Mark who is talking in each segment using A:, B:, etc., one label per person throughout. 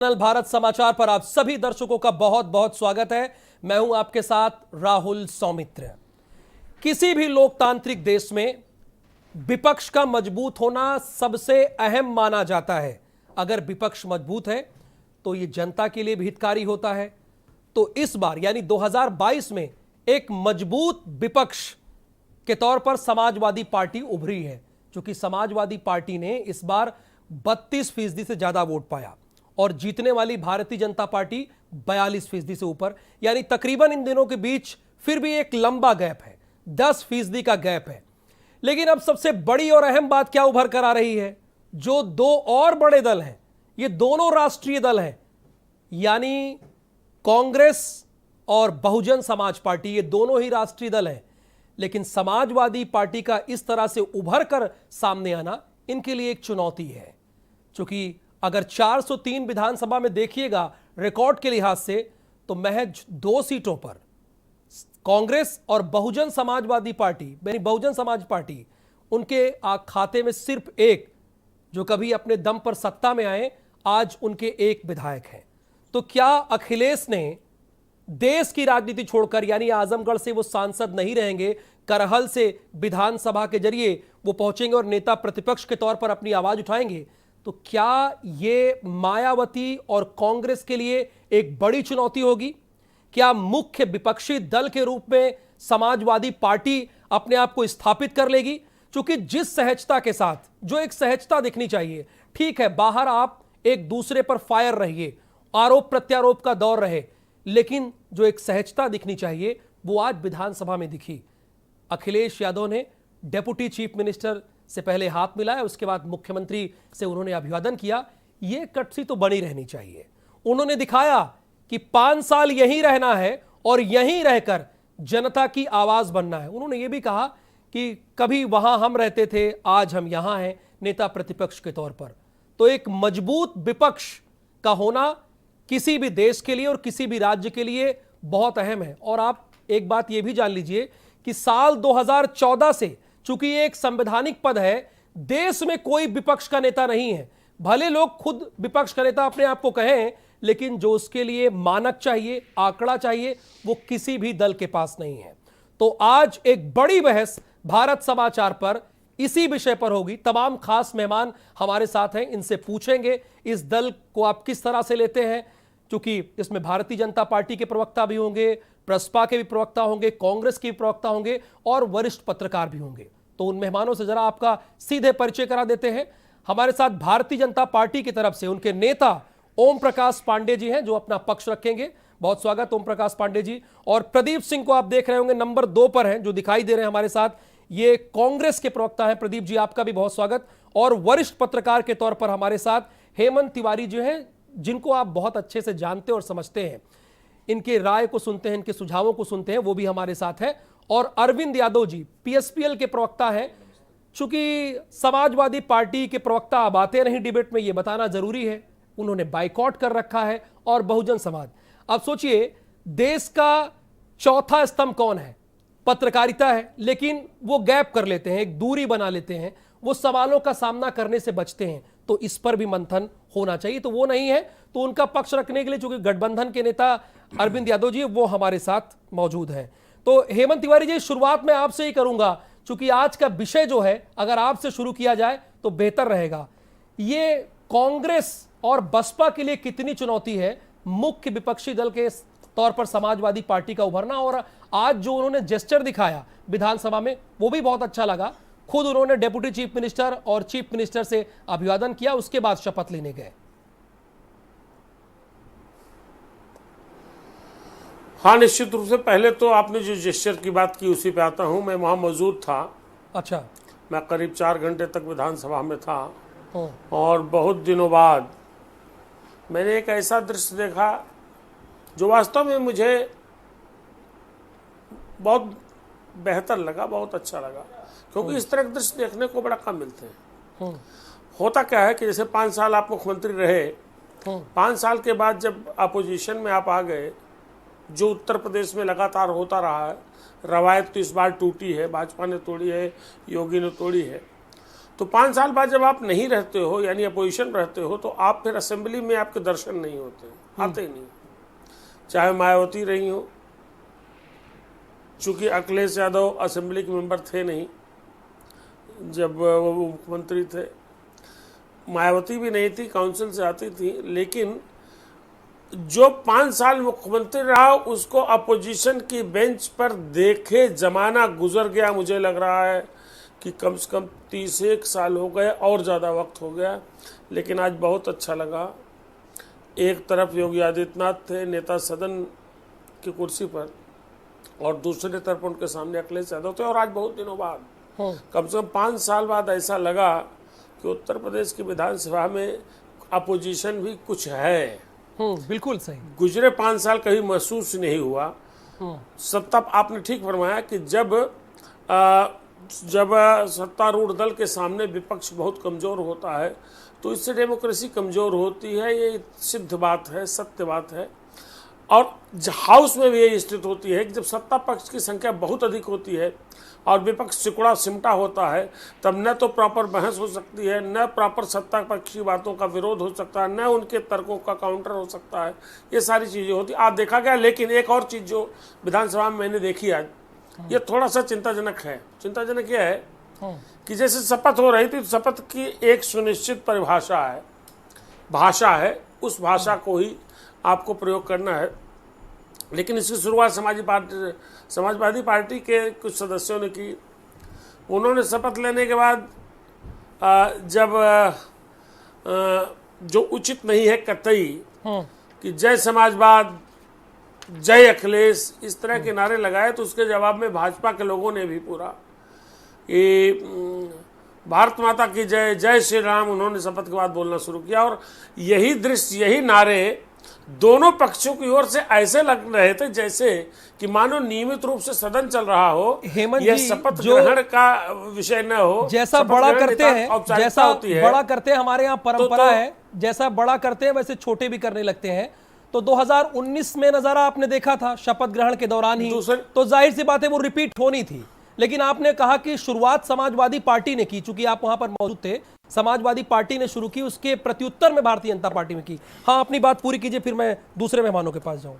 A: Channel Bharat समाचार पर आप सभी दर्शकों का बहुत बहुत स्वागत है। मैं हूं आपके साथ राहुल सौमित्र। किसी भी लोकतांत्रिक देश में विपक्ष का मजबूत होना सबसे अहम माना जाता है। अगर विपक्ष मजबूत है तो यह जनता के लिए भी हितकारी होता है। तो इस बार यानी 2022 में एक मजबूत विपक्ष के तौर पर समाजवादी पार्टी उभरी है, क्योंकि समाजवादी पार्टी ने इस बार 32% से ज्यादा वोट पाया और जीतने वाली भारतीय जनता पार्टी 42% से ऊपर, यानी तकरीबन इन दिनों के बीच फिर भी एक लंबा गैप है, 10% का गैप है। लेकिन अब सबसे बड़ी और अहम बात क्या उभर कर आ रही है, जो दो और बड़े दल हैं, ये दोनों राष्ट्रीय दल हैं, यानी कांग्रेस और बहुजन समाज पार्टी, ये दोनों ही राष्ट्रीय दल हैं। लेकिन समाजवादी पार्टी का इस तरह से उभर कर सामने आना इनके लिए एक चुनौती है, क्योंकि अगर 403 विधानसभा में देखिएगा रिकॉर्ड के लिहाज से, तो महज 2 सीटों पर कांग्रेस और बहुजन समाजवादी पार्टी यानी बहुजन समाज पार्टी, उनके खाते में सिर्फ एक, जो कभी अपने दम पर सत्ता में आए, आज उनके एक विधायक हैं। तो क्या अखिलेश ने देश की राजनीति छोड़कर, यानी आजमगढ़ से वो सांसद नहीं रहेंगे, करहल से विधानसभा के जरिए वो पहुंचेंगे और नेता प्रतिपक्ष के तौर पर अपनी आवाज उठाएंगे? तो क्या ये मायावती और कांग्रेस के लिए एक बड़ी चुनौती होगी? क्या मुख्य विपक्षी दल के रूप में समाजवादी पार्टी अपने आप को स्थापित कर लेगी? क्योंकि जिस सहजता के साथ, जो एक सहजता दिखनी चाहिए, ठीक है बाहर आप एक दूसरे पर फायर रहिए, आरोप प्रत्यारोप का दौर रहे, लेकिन जो एक सहजता दिखनी चाहिए वो आज विधानसभा में दिखी। अखिलेश यादव ने डेप्यूटी चीफ मिनिस्टर से पहले हाथ मिलाया, उसके बाद मुख्यमंत्री से उन्होंने अभिवादन किया। यह कटसी तो बनी रहनी चाहिए। उन्होंने दिखाया कि 5 साल यहीं रहना है और यहीं रहकर जनता की आवाज बनना है। उन्होंने यह भी कहा कि कभी वहां हम रहते थे, आज हम यहां हैं नेता प्रतिपक्ष के तौर पर। तो एक मजबूत विपक्ष का होना किसी भी देश के लिए और किसी भी राज्य के लिए बहुत अहम है। और आप एक बात यह भी जान लीजिए कि साल 2014 से, चूंकि ये एक संवैधानिक पद है, देश में कोई विपक्ष का नेता नहीं है। भले लोग खुद विपक्ष का नेता अपने आप को कहें, लेकिन जो उसके लिए मानक चाहिए, आंकड़ा चाहिए, वो किसी भी दल के पास नहीं है। तो आज एक बड़ी बहस भारत समाचार पर इसी विषय पर होगी। तमाम खास मेहमान हमारे साथ हैं, इनसे पूछेंगे इस दल को आप किस तरह से लेते हैं, क्योंकि इसमें भारतीय जनता पार्टी के प्रवक्ता भी होंगे, प्रसपा के भी प्रवक्ता होंगे, कांग्रेस के भी प्रवक्ता होंगे और वरिष्ठ पत्रकार भी होंगे। तो उन मेहमानों से जरा आपका सीधे परिचय करा देते हैं। हमारे साथ भारतीय जनता पार्टी की तरफ से उनके नेता ओम प्रकाश पांडे जी हैं, जो अपना पक्ष रखेंगे। बहुत स्वागत ओम प्रकाश पांडे जी। और प्रदीप सिंह को आप देख रहे होंगे, नंबर 2 पर हैं, जो दिखाई दे रहे हैं हमारे साथ, ये कांग्रेस के प्रवक्ता हैं। प्रदीप जी, आपका भी बहुत स्वागत। और वरिष्ठ पत्रकार के तौर पर हमारे साथ हेमंत तिवारी जो हैं, जिनको आप बहुत अच्छे से जानते और समझते हैं, इनके राय को सुनते हैं, इनके सुझावों को सुनते हैं, वो भी हमारे साथ है। और अरविंद यादव जी पीएसपीएल के प्रवक्ता हैं। चूंकि समाजवादी पार्टी के प्रवक्ता अब आते नहीं डिबेट में, ये बताना जरूरी है, उन्होंने बाइकआउट कर रखा है। और बहुजन समाज, अब सोचिए देश का चौथा स्तंभ कौन है? पत्रकारिता है, लेकिन वो गैप कर लेते हैं, एक दूरी बना लेते हैं, वो सवालों का सामना करने से बचते हैं। तो इस पर भी मंथन होना चाहिए, तो वो नहीं है। तो उनका पक्ष रखने के लिए चूंकि गठबंधन के नेता अरविंद यादव जी वो हमारे साथ मौजूद हैं। तो हेमंत तिवारी जी, शुरुआत में आपसे ही करूंगा, चूंकि आज का विषय जो है अगर आपसे शुरू किया जाए तो बेहतर रहेगा। ये कांग्रेस और बसपा के लिए कितनी चुनौती है मुख्य विपक्षी दल के तौर पर समाजवादी पार्टी का उभरना? और आज जो उन्होंने जेस्चर दिखाया विधानसभा में, वो भी बहुत अच्छा लगा। खुद उन्होंने डेप्यूटी चीफ मिनिस्टर और चीफ मिनिस्टर से अभिवादन किया, उसके बाद शपथ लेने गए।
B: हाँ, निश्चित रूप से। पहले तो आपने जो जेस्चर की बात की उसी पे आता हूँ। मैं वहाँ मौजूद था।
A: अच्छा।
B: मैं करीब 4 घंटे तक विधानसभा में था और बहुत दिनों बाद मैंने एक ऐसा दृश्य देखा जो वास्तव में मुझे बहुत बेहतर लगा, बहुत अच्छा लगा, क्योंकि इस तरह के दृश्य देखने को बड़ा कम मिलते हैं। होता क्या है कि जैसे 5 साल आप मुख्यमंत्री रहे, 5 साल के बाद जब अपोजिशन में आप आ गए, जो उत्तर प्रदेश में लगातार होता रहा है, रवायत तो इस बार टूटी है, भाजपा ने तोड़ी है, योगी ने तोड़ी है। तो 5 साल बाद जब आप नहीं रहते हो, यानी अपोजिशन रहते हो, तो आप फिर असेंबली में आपके दर्शन नहीं होते, आते ही नहीं। चाहे मायावती रही हो, चूंकि अखिलेश यादव असेंबली के मेंबर थे नहीं जब वो मुख्यमंत्री थे, मायावती भी नहीं थी, काउंसिल से आती थी, लेकिन जो 5 साल मुख्यमंत्री रहा उसको अपोजिशन की बेंच पर देखे जमाना गुजर गया। मुझे लग रहा है कि कम से कम 31 साल हो गए और ज़्यादा वक्त हो गया, लेकिन आज बहुत अच्छा लगा। एक तरफ योगी आदित्यनाथ थे नेता सदन की कुर्सी पर, और दूसरी तरफ उनके सामने अखिलेश यादव थे, और आज बहुत दिनों बाद, कम से कम 5 साल बाद ऐसा लगा कि उत्तर प्रदेश की विधानसभा में अपोजिशन भी कुछ है।
A: बिल्कुल सही।
B: गुजरे 5 साल कभी महसूस नहीं हुआ। सत्ता, आपने ठीक फरमाया कि जब सत्तारूढ़ दल के सामने विपक्ष बहुत कमजोर होता है तो इससे डेमोक्रेसी कमजोर होती है, ये सिद्ध बात है, सत्य बात है। और हाउस में भी यही स्थिति होती है कि जब सत्ता पक्ष की संख्या बहुत अधिक होती है और विपक्ष सिकुड़ा सिमटा होता है, तब न तो प्रॉपर बहस हो सकती है, न प्रॉपर सत्ता पक्ष की बातों का विरोध हो सकता है, न उनके तर्कों का काउंटर हो सकता है। ये सारी चीज़ें होती आज देखा गया। लेकिन एक और चीज़ जो विधानसभा में मैंने देखी आज, ये थोड़ा सा चिंताजनक है। चिंताजनक यह है कि जैसे शपथ हो रही थी, तो शपथ की एक सुनिश्चित परिभाषा है, भाषा है, उस भाषा को ही आपको प्रयोग करना है। लेकिन इसकी शुरुआत समाजवादी पार्टी के कुछ सदस्यों ने की। उन्होंने शपथ लेने के बाद जब जो उचित नहीं है कतई कि जय समाजवाद, जय अखिलेश, इस तरह के नारे लगाए, तो उसके जवाब में भाजपा के लोगों ने भी पूरा कि भारत माता की जय, जय श्री राम, उन्होंने शपथ के बाद बोलना शुरू किया। और यही दृश्य, यही नारे दोनों पक्षों की ओर से ऐसे लग रहे थे जैसे कि मानो नियमित रूप से सदन चल रहा हो, यह शपथ ग्रहण का विषय न हो।
A: जैसा बड़ा करते हैं, जैसा बड़ा करते हैं, हमारे यहाँ परंपरा है, जैसा बड़ा करते हैं वैसे छोटे भी करने लगते हैं। तो 2019 में नजारा आपने देखा था शपथ ग्रहण के दौरान ही, तो जाहिर सी बात है वो रिपीट होनी थी। लेकिन आपने कहा कि शुरुआत समाजवादी पार्टी ने की, चूंकि आप वहां पर मौजूद थे, समाजवादी पार्टी ने शुरू की, उसके प्रत्युत्तर में भारतीय जनता पार्टी में की। हाँ, अपनी बात पूरी कीजिए, फिर मैं दूसरे मेहमानों के पास जाऊं।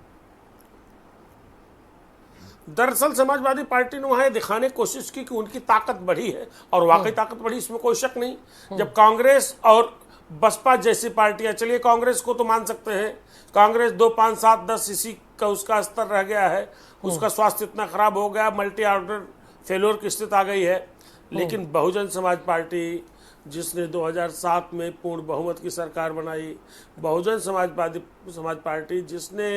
B: दरअसल समाजवादी पार्टी ने वहां दिखाने की कोशिश की कि उनकी ताकत बढ़ी है, और वाकई ताकत बढ़ी, इसमें कोई शक नहीं। जब कांग्रेस और बसपा जैसी पार्टियां, चलिए कांग्रेस को तो मान सकते हैं, कांग्रेस 2, 5, 7, 10 इसी का उसका स्तर रह गया है, उसका स्वास्थ्य इतना खराब हो गया, मल्टी ऑर्डर फेलोर की स्थिति आ गई है। लेकिन बहुजन समाज पार्टी, जिसने 2007 में पूर्ण बहुमत की सरकार बनाई, बहुजन समाज पार्टी जिसने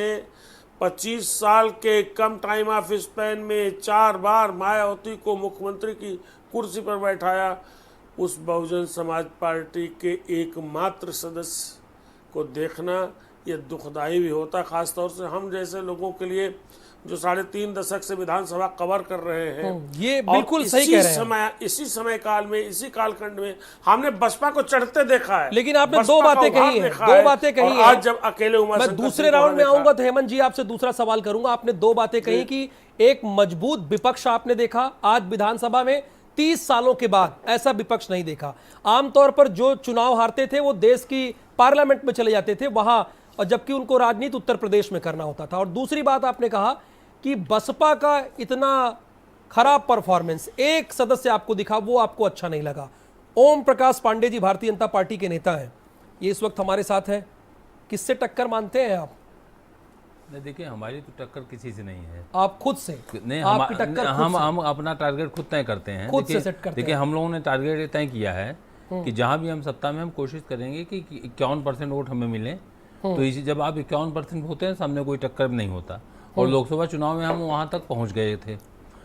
B: 25 साल के कम टाइम ऑफ स्पेन में 4 बार मायावती को मुख्यमंत्री की कुर्सी पर बैठाया, उस बहुजन समाज पार्टी के एकमात्र सदस्य को देखना ये दुखदाई भी होता है, खासतौर से हम जैसे लोगों के लिए जो 3.5 दशक से विधानसभा कवर कर रहे हैं।
A: ये बिल्कुल सही कह रहे हैं।
B: इसी समय काल में, इसी कालखंड में हमने बसपा को चढ़ते देखा है।
A: लेकिन आपने दो बातें कही है,
B: आज जब अकेले
A: मैं दूसरे राउंड में आऊंगा तो हेमंत जी आपसे दूसरा सवाल करूंगा। आपने 2 बातें कही कि एक मजबूत विपक्ष आपने देखा, आज विधानसभा में 30 सालों के बाद ऐसा विपक्ष नहीं देखा। आमतौर पर जो चुनाव हारते थे वो देश की पार्लियामेंट में चले जाते थे वहां, और जबकि उनको राजनीति उत्तर प्रदेश में करना होता था। और दूसरी बात आपने कहा कि बसपा का इतना खराब परफॉर्मेंस, एक सदस्य आपको दिखा, वो आपको अच्छा नहीं लगा। ओम प्रकाश पांडे जी भारतीय जनता पार्टी के नेता हैं, ये इस वक्त हमारे साथ हैं, किससे टक्कर मानते हैं आप?
C: नहीं, देखिए हमारी तो टक्कर किसी से नहीं है।
A: आप खुद से?
C: नहीं,
A: आपकी टक्कर
C: हम अपना टारगेट खुद तय करते हैं,
A: खुद से सेट करते हैं।
C: देखिए हम लोगों ने टारगेट तय किया है कि जहां भी हम सत्ता में, हम कोशिश करेंगे कि 51% वोट हमें मिले। तो इसी, जब आप 51% होते हैं, सामने कोई टक्कर नहीं होता। और लोकसभा चुनाव में हम वहां तक पहुंच गए थे,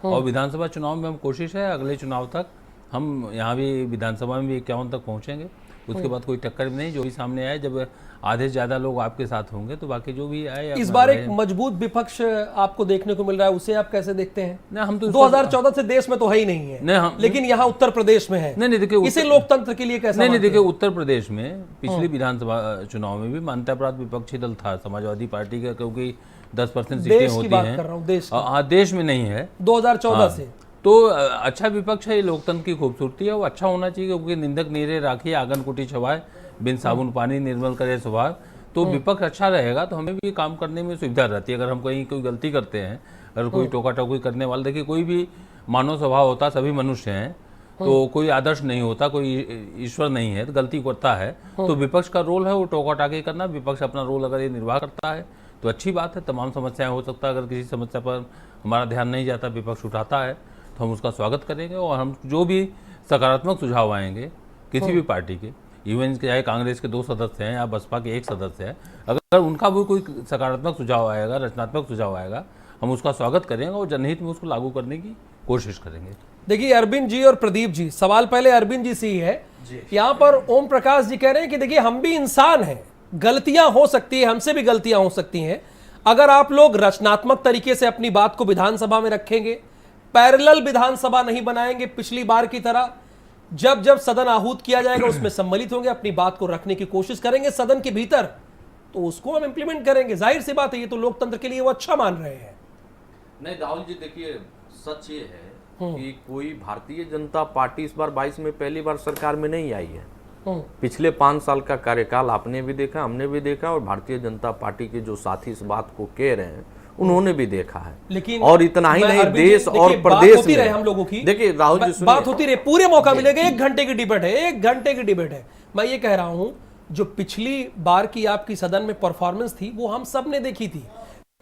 C: और विधानसभा चुनाव में हम कोशिश है अगले चुनाव तक हम यहाँ भी विधानसभा में भी 51 तक पहुंचेंगे। उसके बाद कोई टक्कर नहीं, जो भी सामने आए, जब आधे से ज्यादा लोग आपके साथ होंगे तो बाकी जो भी आए।
A: इस बार एक मजबूत विपक्ष आपको देखने को मिल रहा है, उसे आप कैसे देखते हैं?
C: नहीं, हम तो
A: 2014 से देश में तो है ही नहीं है, नहीं, लेकिन यहाँ उत्तर प्रदेश में है।
C: नहीं, देखिए
A: इसे लोकतंत्र के लिए कैसा?
C: नहीं, देखिए उत्तर प्रदेश में पिछली विधानसभा चुनाव में भी मान्यता प्राप्त विपक्षी दल था समाजवादी पार्टी का, क्योंकि 10% सीटें होती हैं।
A: देश
C: हाँ, देश में नहीं है
A: 2014 से।
C: तो अच्छा विपक्ष है, ये लोकतंत्र की खूबसूरती है, वो अच्छा होना चाहिए, क्योंकि निंदक नीरे राखी आंगन कुटी छवाए, बिन साबुन पानी निर्मल करे स्वभाव। तो विपक्ष अच्छा रहेगा तो हमें भी काम करने में सुविधा रहती है। अगर हम कहीं कोई गलती करते हैं, अगर कोई टोका टोकी करने वाले, देखिए कोई भी मानव स्वभाव होता, सभी मनुष्य हैं, तो कोई आदर्श नहीं होता, कोई ईश्वर नहीं है, तो गलती करता है। तो विपक्ष का रोल है वो टोका टाकी करना। विपक्ष अपना रोल अगर ये निर्वाह करता है तो अच्छी बात है। तमाम समस्याएं हो सकता है, अगर किसी समस्या पर हमारा ध्यान नहीं जाता, विपक्ष उठाता है तो हम उसका स्वागत करेंगे। और हम जो भी सकारात्मक सुझाव आएंगे किसी भी पार्टी के, इवन चाहे कांग्रेस के 2 सदस्य हैं या बसपा के 1 सदस्य है, अगर उनका भी कोई सकारात्मक सुझाव आएगा, रचनात्मक सुझाव आएगा, हम उसका स्वागत करेंगे और जनहित में उसको लागू करने की कोशिश करेंगे।
A: देखिए अरविंद जी और प्रदीप जी, सवाल पहले अरविंद जी से ही है। यहाँ पर ओम प्रकाश जी कह रहे हैं कि देखिए हम भी इंसान हैं, गलतियां हो सकती है, हमसे भी गलतियां हो सकती हैं। अगर आप लोग रचनात्मक तरीके से अपनी बात को विधानसभा में रखेंगे, पैरेलल विधानसभा नहीं बनाएंगे पिछली बार की तरह, जब जब सदन आहूत किया जाएगा उसमें सम्मिलित होंगे, अपनी बात को रखने की कोशिश करेंगे सदन के भीतर, तो उसको हम इंप्लीमेंट करेंगे। जाहिर सी बात है, ये तो लोकतंत्र के लिए वो अच्छा मान रहे हैं।
D: नहीं राहुल जी, देखिए सच ये है कि कोई भारतीय जनता पार्टी इस बार 22 में पहली बार सरकार में नहीं आई है। पिछले 5 साल का कार्यकाल आपने भी देखा, हमने भी देखा, और भारतीय जनता पार्टी के जो साथी इस बात को कह रहे हैं उन्होंने भी देखा है।
A: लेकिन
D: और इतना ही नहीं, देश और प्रदेश में
A: हम लोगों की
D: देखिए राहुल जी,
A: बात होती रहे, पूरे मौका मिलेगा। 1 घंटे की डिबेट है, 1 घंटे की डिबेट है। मैं ये कह रहा हूं, जो पिछली बार की आपकी सदन में परफॉर्मेंस थी वो हम सब ने देखी थी।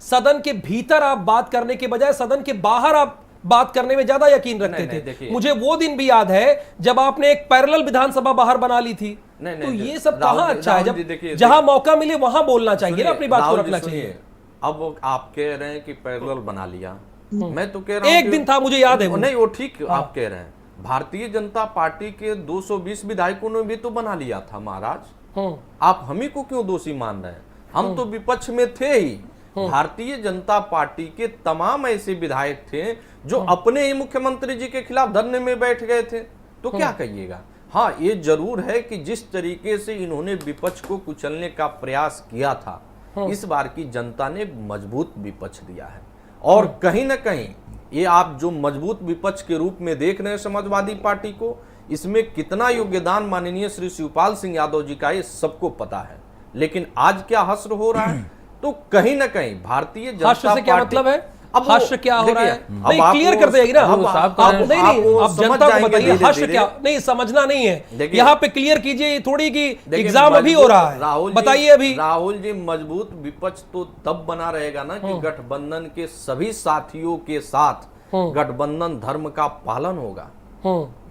A: सदन के भीतर आप बात करने के बजाय सदन के बाहर आप बात करने में ज्यादा यकीन रखते थे। मुझे वो दिन भी याद है जब आपने एक पैरेलल विधानसभा बाहर बना ली थी। तो ये सब कहां अच्छा है? जब जहां मौका मिले वहां बोलना चाहिए ना, अपनी बात को रखना चाहिए।
D: अब आप कह रहे हैं कि पैरेलल बना लिया, मैं तो कह रहा हूं
A: एक दिन था, मुझे याद है वो।
D: नहीं, वो ठीक आप कह रहे हैं। भारतीय जनता पार्टी के 220 विधायकों ने भी तो बना लिया था महाराज। आप हम ही को क्यों दोषी मान रहे हैं? हम तो विपक्ष में थे ही। भारतीय जनता पार्टी के तमाम ऐसे विधायक थे जो अपने ही मुख्यमंत्री जी के खिलाफ धरने में बैठ गए थे। तो क्या कहिएगा? हाँ, ये जरूर है कि जिस तरीके से इन्होंने विपक्ष को कुचलने का प्रयास किया था, इस बार की जनता ने मजबूत विपक्ष दिया है। और कहीं ना कहीं ये आप जो मजबूत विपक्ष के रूप में देख रहे हैं समाजवादी पार्टी को, इसमें कितना योगदान माननीय श्री शिवपाल सिंह यादव जी का, ये सबको पता है। लेकिन आज क्या हश्र हो रहा है? तो कहीं ना कहीं भारतीय जनता
A: हास्य से क्या मतलब है?
D: अब
A: हास्य क्या हो रहा है? नहीं,
D: आप
A: क्लियर कर देगी ना
C: आप
A: नहीं, आप जनता को बताइए हास्य क्या। नहीं, समझना नहीं है, यहाँ पे क्लियर कीजिए थोड़ी कि एग्जाम अभी हो रहा है, बताइए अभी।
D: राहुल जी, मजबूत विपक्ष तो तब बना रहेगा ना कि गठबंधन के सभी साथियों के साथ गठबंधन धर्म का पालन होगा।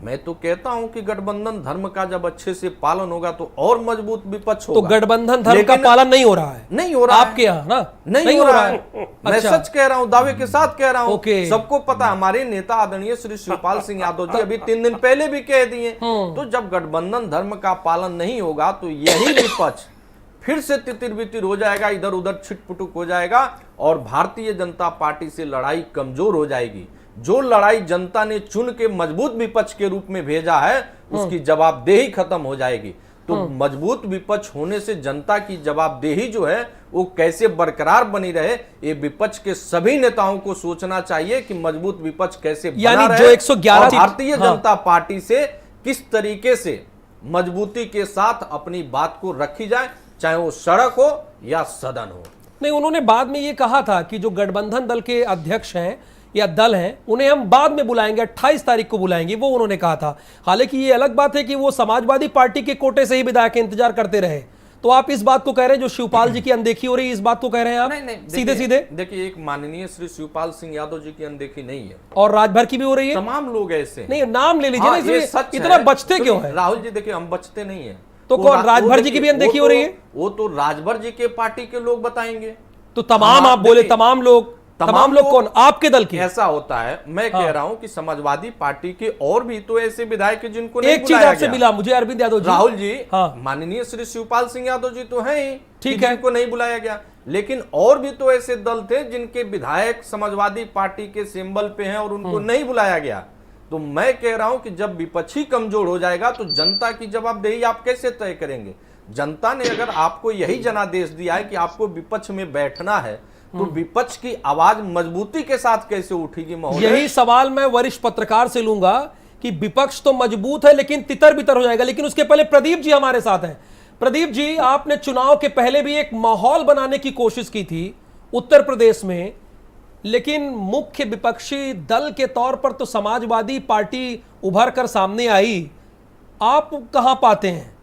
D: मैं तो कहता हूं कि गठबंधन धर्म का जब अच्छे से पालन होगा तो और मजबूत विपक्ष होगा।
A: तो गठबंधन धर्म का पालन नहीं हो रहा है?
D: नहीं हो रहा
A: आपके यहाँ ना,
D: नहीं हो रहा है। मैं सच कह रहा हूं, दावे के साथ कह रहा हूं। सबको पता, हमारे नेता आदरणीय श्री शिवपाल सिंह यादव जी अभी 3 दिन पहले भी कह दिए। तो जब गठबंधन धर्म का पालन नहीं होगा तो यही विपक्ष फिर से तितिर बितिर हो जाएगा, इधर उधर छिटपुटुक हो जाएगा और भारतीय जनता पार्टी से लड़ाई कमजोर हो जाएगी। जो लड़ाई जनता ने चुन के मजबूत विपक्ष के रूप में भेजा है, उसकी जवाबदेही खत्म हो जाएगी। तो मजबूत विपक्ष होने से जनता की जवाबदेही जो है वो कैसे बरकरार बनी रहे, ये विपक्ष के सभी नेताओं को सोचना चाहिए कि मजबूत विपक्ष कैसे बना रहे।
A: जो 111
D: भारतीय जनता पार्टी से किस तरीके से मजबूती के साथ अपनी बात को रखी जाए, चाहे वो सड़क हो या सदन हो।
A: नहीं, उन्होंने बाद में ये कहा था कि जो गठबंधन दल के अध्यक्ष हैं या दल हैं, उन्हें हम बाद में बुलाएंगे, 28 तारीख को बुलाएंगे, वो उन्होंने कहा था। हालांकि ये अलग बात है कि वो समाजवादी पार्टी के कोटे से ही विधायक इंतजार करते रहे। तो आप इस बात को कह रहे हैं जो शिवपाल जी की अनदेखी हो रही है, इस बात को कह रहे हैं आप?
D: नहीं,
A: सीधे सीधे
D: देखिए, एक माननीय श्री शिवपाल सिंह यादव जी की अनदेखी नहीं है,
A: और राजभर की भी हो रही है।
D: तमाम लोग ऐसे
A: नहीं, नाम ले लीजिए ना, इतना
D: है।
A: बचते क्यों है?
D: राहुल जी, देखिए हम बचते नहीं है।
A: तो कौन, राजभर जी की भी अनदेखी हो रही है?
D: वो तो राजभर जी के पार्टी के लोग बताएंगे।
A: तो तमाम आप बोले तमाम लोग कौन? आपके दल के?
D: ऐसा होता है, मैं कह रहा हूं कि समाजवादी पार्टी के और भी तो ऐसे विधायक हैं जिनको नहीं
A: एक चीज आपसे मिला मुझे, अरविंद यादव जी,
D: राहुल जी, माननीय श्री शिवपाल सिंह यादव जी तो हैं ही, ठीक है, जिनको नहीं बुलाया गया। लेकिन और भी तो ऐसे दल थे जिनके विधायक समाजवादी पार्टी के सिंबल पे हैं और उनको नहीं बुलाया गया। तो मैं कह रहा हूं कि जब विपक्ष ही कमजोर हो जाएगा तो जनता की जवाबदेही आप कैसे तय करेंगे? जनता ने अगर आपको यही जनादेश दिया है कि आपको विपक्ष में बैठना है, तो विपक्ष की आवाज मजबूती के साथ कैसे उठेगी महोदय?
A: यही सवाल मैं वरिष्ठ पत्रकार से लूंगा कि विपक्ष तो मजबूत है लेकिन तितर बितर हो जाएगा। लेकिन उसके पहले प्रदीप जी हमारे साथ हैं। प्रदीप जी, आपने चुनाव के पहले भी एक माहौल बनाने की कोशिश की थी उत्तर प्रदेश में, लेकिन मुख्य विपक्षी दल के तौर पर तो समाजवादी पार्टी उभर कर सामने आई। आप कहां पाते हैं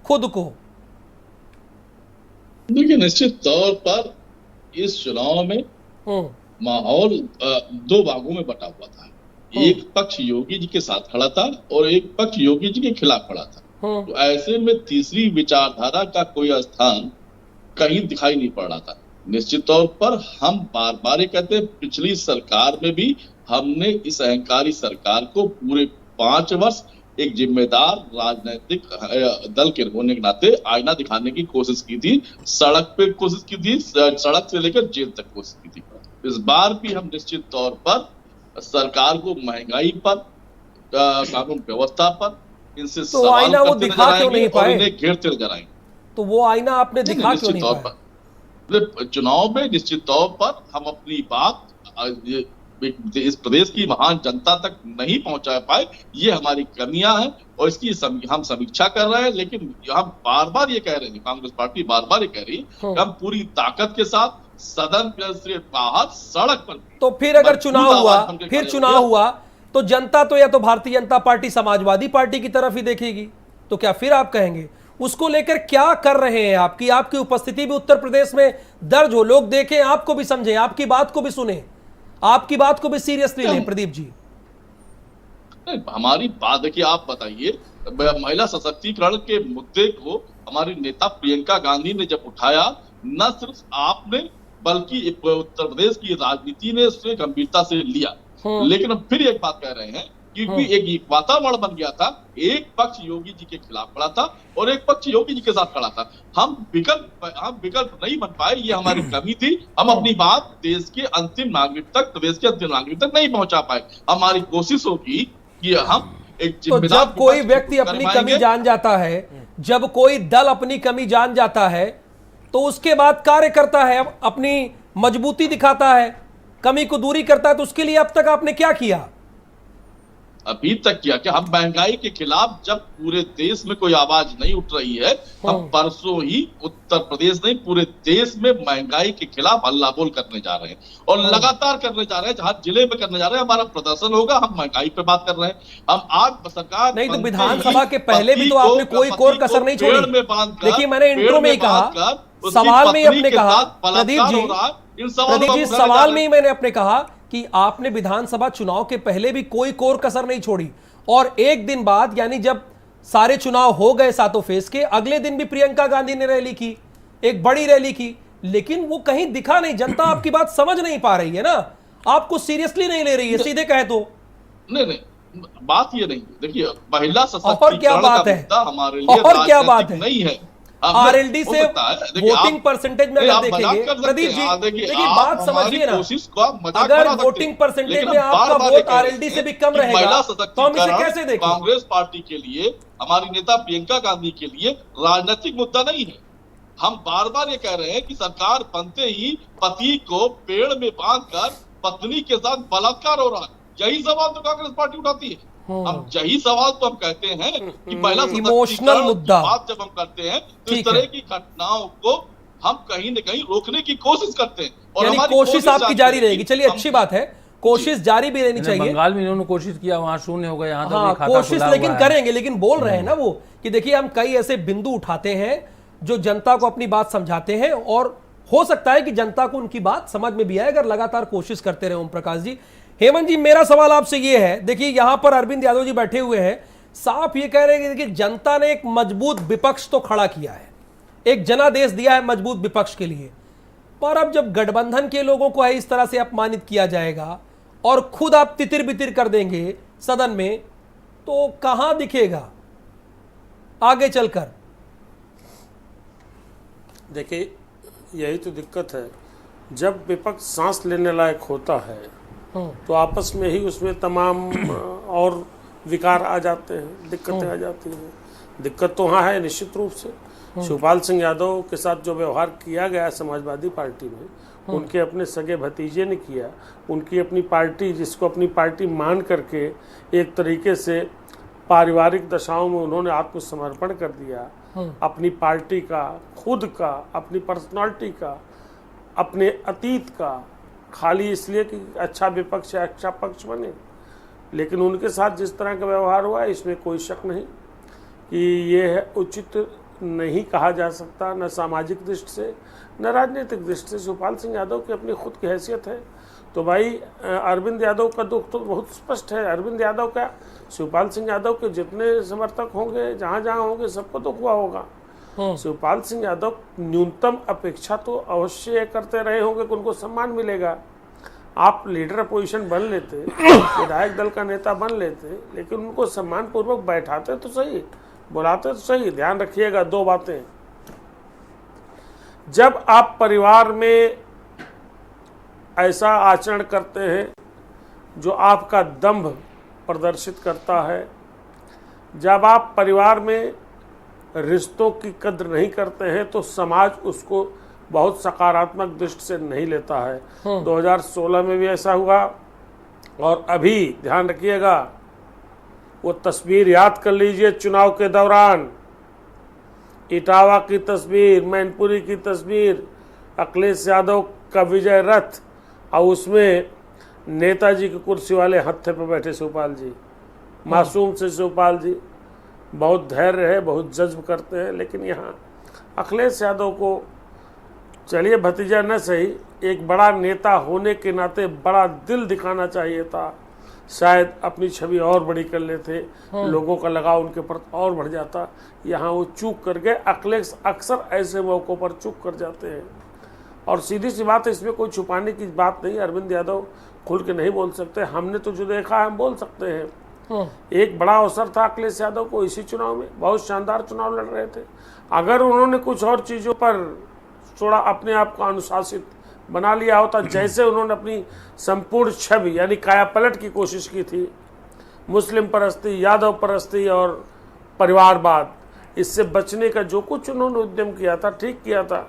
A: खुद को?
E: देखिए, निश्चित तौर पर इस चुनाव में माहौल दो भागों में बटा हुआ था। एक पक्ष योगी जी के साथ खड़ा था और एक पक्ष योगी जी के खिलाफ खड़ा था। तो ऐसे में तीसरी विचारधारा का कोई स्थान कहीं दिखाई नहीं पड़ रहा था। निश्चित तौर पर हम बार बार ये कहते हैं, पिछली सरकार में भी हमने इस अहंकारी सरकार को पूरे 5 वर्ष एक जिम्मेदार राजनीतिक दल के होने के नाते आईना दिखाने की कोशिश की थी। सड़क पे कोशिश की थी, सड़क से लेकर जेल तक कोशिश की थी। इस बार भी हम निश्चित तौर पर सरकार को महंगाई पर, कानून व्यवस्था पर, इनसे
A: तो आईना वो दिखा क्यों नहीं पाए?
E: इन्हें घेरते नजर आएंगे।
A: तो वो आईना आपने दिखा क्यों नहीं पाए?
E: चुनाव में निश्चित तौर पर हम अपनी बात इस प्रदेश की महान जनता तक नहीं पहुंचा पाए, ये हमारी कमियां हैं और इसकी हम समीक्षा कर रहे हैं। लेकिन हम बार बार ये कह रहे हैं, कांग्रेस पार्टी बार बार ये कह रही है कि हम पूरी ताकत के साथ सदन से बाहर सड़क पर।
A: तो फिर अगर चुनाव हुआ तो जनता तो या तो भारतीय जनता पार्टी समाजवादी पार्टी की तरफ ही देखेगी। तो क्या फिर आप कहेंगे उसको लेकर क्या कर रहे हैं आपकी उपस्थिति भी उत्तर प्रदेश में दर्ज हो, लोग देखें, आपको भी समझें, आपकी बात को भी सुने, आपकी बात को भी सीरियसली लें? प्रदीप जी,
E: हमारी बात देखिए, आप बताइए, महिला सशक्तिकरण के मुद्दे को हमारी नेता प्रियंका गांधी ने जब उठाया, न सिर्फ आपने बल्कि उत्तर प्रदेश की राजनीति ने उसे गंभीरता से लिया। लेकिन हम फिर एक बात कह रहे हैं क्योंकि एक वातावरण बन गया था, एक पक्ष योगी जी के खिलाफ खड़ा था और एक पक्ष योगी जी के साथ खड़ा था। हम विकल्प नहीं बन पाए, ये हमारी कमी थी। हम अपनी बात देश के अंतिम नागरिक तक, प्रदेश के अंतिम नागरिक तक नहीं पहुंचा पाए। हमारी कोशिश होगी कि हम एक
A: तो जब कोई व्यक्ति अपनी कमी जान जाता है, जब कोई दल अपनी कमी जान जाता है, तो उसके बाद कार्य करता है, अपनी मजबूती दिखाता है, कमी को दूरी करता है। तो उसके लिए अब तक आपने क्या किया?
E: अभी तक किया कि हम महंगाई के खिलाफ जब पूरे देश में कोई आवाज नहीं उठ रही है, हम परसों ही उत्तर प्रदेश नहीं पूरे देश में महंगाई के खिलाफ हल्ला बोल करने जा रहे हैं और लगातार करने जा रहे हैं। जहां जिले में करने जा रहे हैं, हमारा प्रदर्शन होगा, हम महंगाई पे बात कर रहे हैं। हम आज सरकार
A: नहीं, तो विधानसभा के पहले भी तो आपने कोई कोर कसर नहीं छोड़ी। देखिए, मैंने इंट्रो में ही कहा, सवाल में ही अपने कहा, प्रदीप जी सवाल में ही मैंने अपने कहा कि आपने विधानसभा चुनाव के पहले भी कोई कोर कसर नहीं छोड़ी। और एक दिन बाद, यानी जब सारे चुनाव हो गए सातों फेज के, अगले दिन भी प्रियंका गांधी ने रैली की, एक बड़ी रैली की, लेकिन वो कहीं दिखा नहीं। जनता आपकी बात समझ नहीं पा रही है ना, आपको सीरियसली नहीं ले रही है, सीधे कहे तो।
E: नहीं, बात ये नहीं, देखिए, महिला
A: और क्या बात है,
E: हमारे लिए
A: और क्या बात है,
E: नहीं है।
A: आरएलडी से वोटिंग परसेंटेज में अगर देखेंगे, प्रदीप जी देखिए, बात समझिए ना, अगर वोटिंग परसेंटेज में आपका वोट आरएलडी से भी कम रहेगा तो हम इसे कैसे देखें?
E: कांग्रेस पार्टी के लिए, हमारी नेता प्रियंका गांधी के लिए राजनीतिक मुद्दा नहीं है। हम बार बार ये कह रहे हैं कि सरकार बनते ही पति को पेड़ में बांधकर पत्नी के साथ बलात्कार हो रहा है, यही सवाल तो कांग्रेस पार्टी उठाती है। हम यही सवाल तो हम कहते हैं कि महिला
A: इमोशनल मुद्दा
E: बात जब हम करते हैं तो इस तरह की घटनाओं को हम कहीं न कहीं रोकने की कोशिश करते हैं और हमारी
A: कोशिश आपकी जारी रहेगी। चलिए, अच्छी बात है, कोशिश जारी भी रहनी चाहिए।
C: बंगाल में इन्होंने कोशिश किया, वहां शून्य हो गया, यहाँ
A: हाँ, कोशिश लेकिन करेंगे। लेकिन बोल रहे हैं ना वो कि देखिए, हम कई ऐसे बिंदु उठाते हैं जो जनता को अपनी बात समझाते हैं और हो सकता है कि जनता को उनकी बात समझ में भी आए अगर लगातार कोशिश करते रहे। ओम प्रकाश जी, हेमंत जी, मेरा सवाल आपसे ये है, देखिए यहां पर अरविंद यादव जी बैठे हुए हैं, साफ ये कह रहे हैं कि देखिए, जनता ने एक मजबूत विपक्ष तो खड़ा किया है, एक जनादेश दिया है मजबूत विपक्ष के लिए, पर अब जब गठबंधन के लोगों को है इस तरह से अपमानित किया जाएगा और खुद आप तितिर बितिर कर देंगे सदन में, तो कहां दिखेगा आगे चलकर?
B: देखिए, यही तो दिक्कत है, जब विपक्ष सांस लेने लायक होता है तो आपस में ही उसमें तमाम और विकार आ जाते हैं, दिक्कतें आ जाती हैं। दिक्कत तो वहाँ है निश्चित रूप से, शिवपाल सिंह यादव के साथ जो व्यवहार किया गया समाजवादी पार्टी में, उनके अपने सगे भतीजे ने किया, उनकी अपनी पार्टी, जिसको अपनी पार्टी मान करके एक तरीके से पारिवारिक दशाओं में उन्होंने आत्मसमर्पण कर दिया, अपनी पार्टी का, खुद का, अपनी पर्सनालिटी का, अपने अतीत का, खाली इसलिए कि अच्छा विपक्ष है, अच्छा पक्ष बने। लेकिन उनके साथ जिस तरह का व्यवहार हुआ है, इसमें कोई शक नहीं कि ये है उचित नहीं कहा जा सकता, न सामाजिक दृष्टि से न राजनीतिक दृष्टि से। शिवपाल सिंह यादव की अपनी खुद की हैसियत है। तो भाई अरविंद यादव का दुख तो बहुत स्पष्ट है। अरविंद यादव का, शिवपाल सिंह यादव के जितने समर्थक होंगे, जहाँ जहाँ होंगे, सबको दुख हुआ होगा। शिवपाल सिंह यादव न्यूनतम अपेक्षा तो अवश्य करते रहे होंगे कि उनको सम्मान मिलेगा। आप लीडर पोजीशन बन लेते, विधायक दल का नेता बन लेते, लेकिन उनको सम्मान पूर्वक बैठाते तो सही, बुलाते तो सही। ध्यान रखिएगा दो बातें, जब आप परिवार में ऐसा आचरण करते हैं जो आपका दंभ प्रदर्शित करता है, जब आप परिवार में रिश्तों की कद्र नहीं करते हैं, तो समाज उसको बहुत सकारात्मक दृष्टि से नहीं लेता है। 2016 में भी ऐसा हुआ, और अभी ध्यान रखिएगा, वो तस्वीर याद कर लीजिए, चुनाव के दौरान इटावा की तस्वीर, मैनपुरी की तस्वीर, अखिलेश यादव का विजय रथ, और उसमें नेताजी की कुर्सी वाले हत्थे पर बैठे शिवपाल जी, मासूम से शिवपाल जी, बहुत धैर्य है, बहुत जज्ब करते हैं। लेकिन यहाँ अखिलेश यादव को, चलिए भतीजा न सही, एक बड़ा नेता होने के नाते बड़ा दिल दिखाना चाहिए था, शायद अपनी छवि और बड़ी कर लेते, लोगों का लगाव उनके प्रति और बढ़ जाता। यहाँ वो चूक कर गए। अखिलेश अक्सर ऐसे मौक़ों पर चूक कर जाते हैं, और सीधी सी बात है, इसमें कोई छुपाने की बात नहीं। अरविंद यादव खुल के नहीं बोल सकते, हमने तो जो देखा है हम बोल सकते हैं। एक बड़ा अवसर था अखिलेश यादव को इसी चुनाव में, बहुत शानदार चुनाव लड़ रहे थे। अगर उन्होंने कुछ और चीज़ों पर थोड़ा अपने आप को अनुशासित बना लिया होता, जैसे उन्होंने अपनी संपूर्ण छवि यानी काया पलट की कोशिश की थी, मुस्लिम परस्ती, यादव परस्ती और परिवारवाद, इससे बचने का जो कुछ उन्होंने उद्यम किया था, ठीक किया था,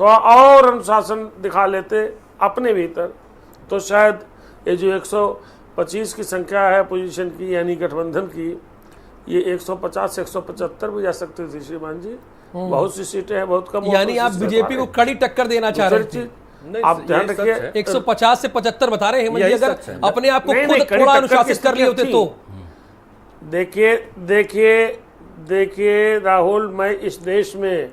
B: थोड़ा और अनुशासन दिखा लेते अपने भीतर, तो शायद ये जो 125 की संख्या है पोजीशन की, यानी गठबंधन की, ये 150 से 175 भी जा सकती थी श्रीमान जी। बहुत सी सीटें हैं, बहुत कम।
A: यानी आप बीजेपी को कड़ी टक्कर देना चाह रहे थे।
B: आप ध्यान रखिए,
A: 150 से 75 बता रहे हैं हेमंत जी, अगर अपने आप को खुद थोड़ा अनुशासित कर लिए होते तो।
B: देखिए राहुल, मैं इस देश में,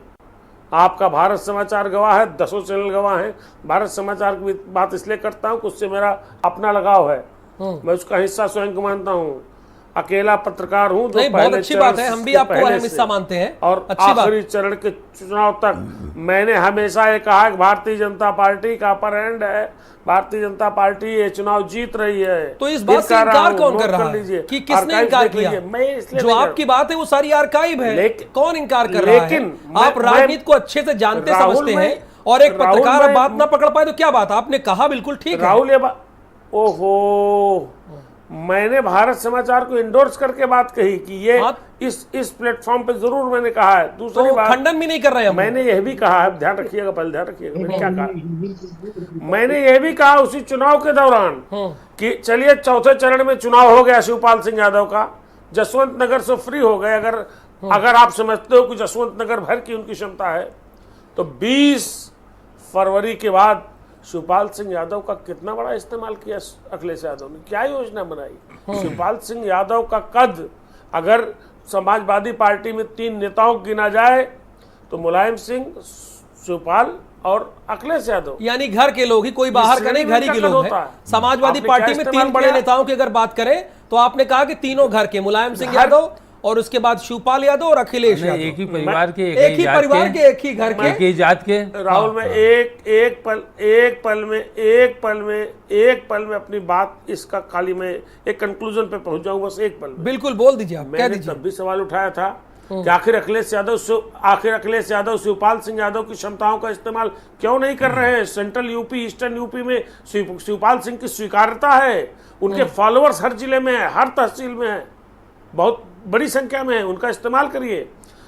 B: आपका भारत समाचार गवाह है, 10 चैनल गवाह हैं। भारत समाचार की बात इसलिए करता हूँ कि उससे मेरा अपना लगाव है, मैं उसका हिस्सा स्वयं को मानता हूँ। अकेला पत्रकार हूँ जो
A: बहुत अच्छी बात है, हम भी आपको अहम हिस्सा मानते हैं,
B: और आखिरी चरण के चुनाव तक मैंने हमेशा ये कहा कि भारतीय जनता पार्टी का अपर एंड है, भारतीय जनता पार्टी ये चुनाव जीत रही है।
A: तो इस बात से इनकार कौन कर रहा है कि किसने इनकार किया? जो आपकी बात है वो सारी आर्काइव है, कौन इनकार कर रहा है? आप राजनीति को अच्छे से जानते समझते हैं, और एक पत्रकार बात ना पकड़ पाए तो क्या बात? आपने कहा बिल्कुल ठीक है
B: राहुल, ये बात, ओहो, मैंने भारत समाचार को इंडोर्स करके बात कही कि ये इस प्लेटफॉर्म पे जरूर मैंने कहा है। दूसरी बात,
A: खंडन भी नहीं कर रहे हैं,
B: मैंने यह भी कहा है, ध्यान रखिएगा, पहले ध्यान रखिएगा मैंने क्या कहा। मैंने यह भी कहा उसी चुनाव के दौरान कि चलिए चौथे चरण में चुनाव हो गया शिवपाल सिंह यादव का, जसवंत नगर से फ्री हो गए। अगर आप समझते हो कि जसवंत नगर भर की उनकी क्षमता है, तो 20 फरवरी के बाद शिवपाल सिंह यादव का कितना बड़ा इस्तेमाल किया अखिलेश यादव ने, क्या योजना बनाई। शिवपाल सिंह यादव का कद अगर समाजवादी पार्टी में 3 नेताओं गिना जाए तो मुलायम सिंह, शिवपाल और अखिलेश यादव, यानी
A: घर के लोग ही, कोई बाहर का नहीं, घर ही के लोग हैं। समाजवादी पार्टी में 3 बड़े नेताओं की अगर बात करें तो आपने कहा कि तीनों घर के, मुलायम सिंह यादव और उसके बाद शिवपाल यादव और अखिलेश यादव,
C: एक ही परिवार के,
A: एक ही परिवार के, एक ही घर के,
C: एक ही जात के।
B: राहुल में एक पल में अपनी बात, इसका खाली मैं एक कंक्लूजन पे पहुंच जाऊं, बस एक पल में।
A: बिल्कुल बोल दीजिए आप,
B: मैंने तब भी सवाल उठाया था कि आखिर अखिलेश यादव शिवपाल सिंह यादव की क्षमताओं का इस्तेमाल क्यों नहीं कर रहे हैं। सेंट्रल यूपी, ईस्टर्न यूपी में शिवपाल सिंह की स्वीकार्यता है, उनके फॉलोअर्स हर जिले में है, हर तहसील में है, बहुत बड़ी संख्या में है, उनका इस्तेमाल करिए।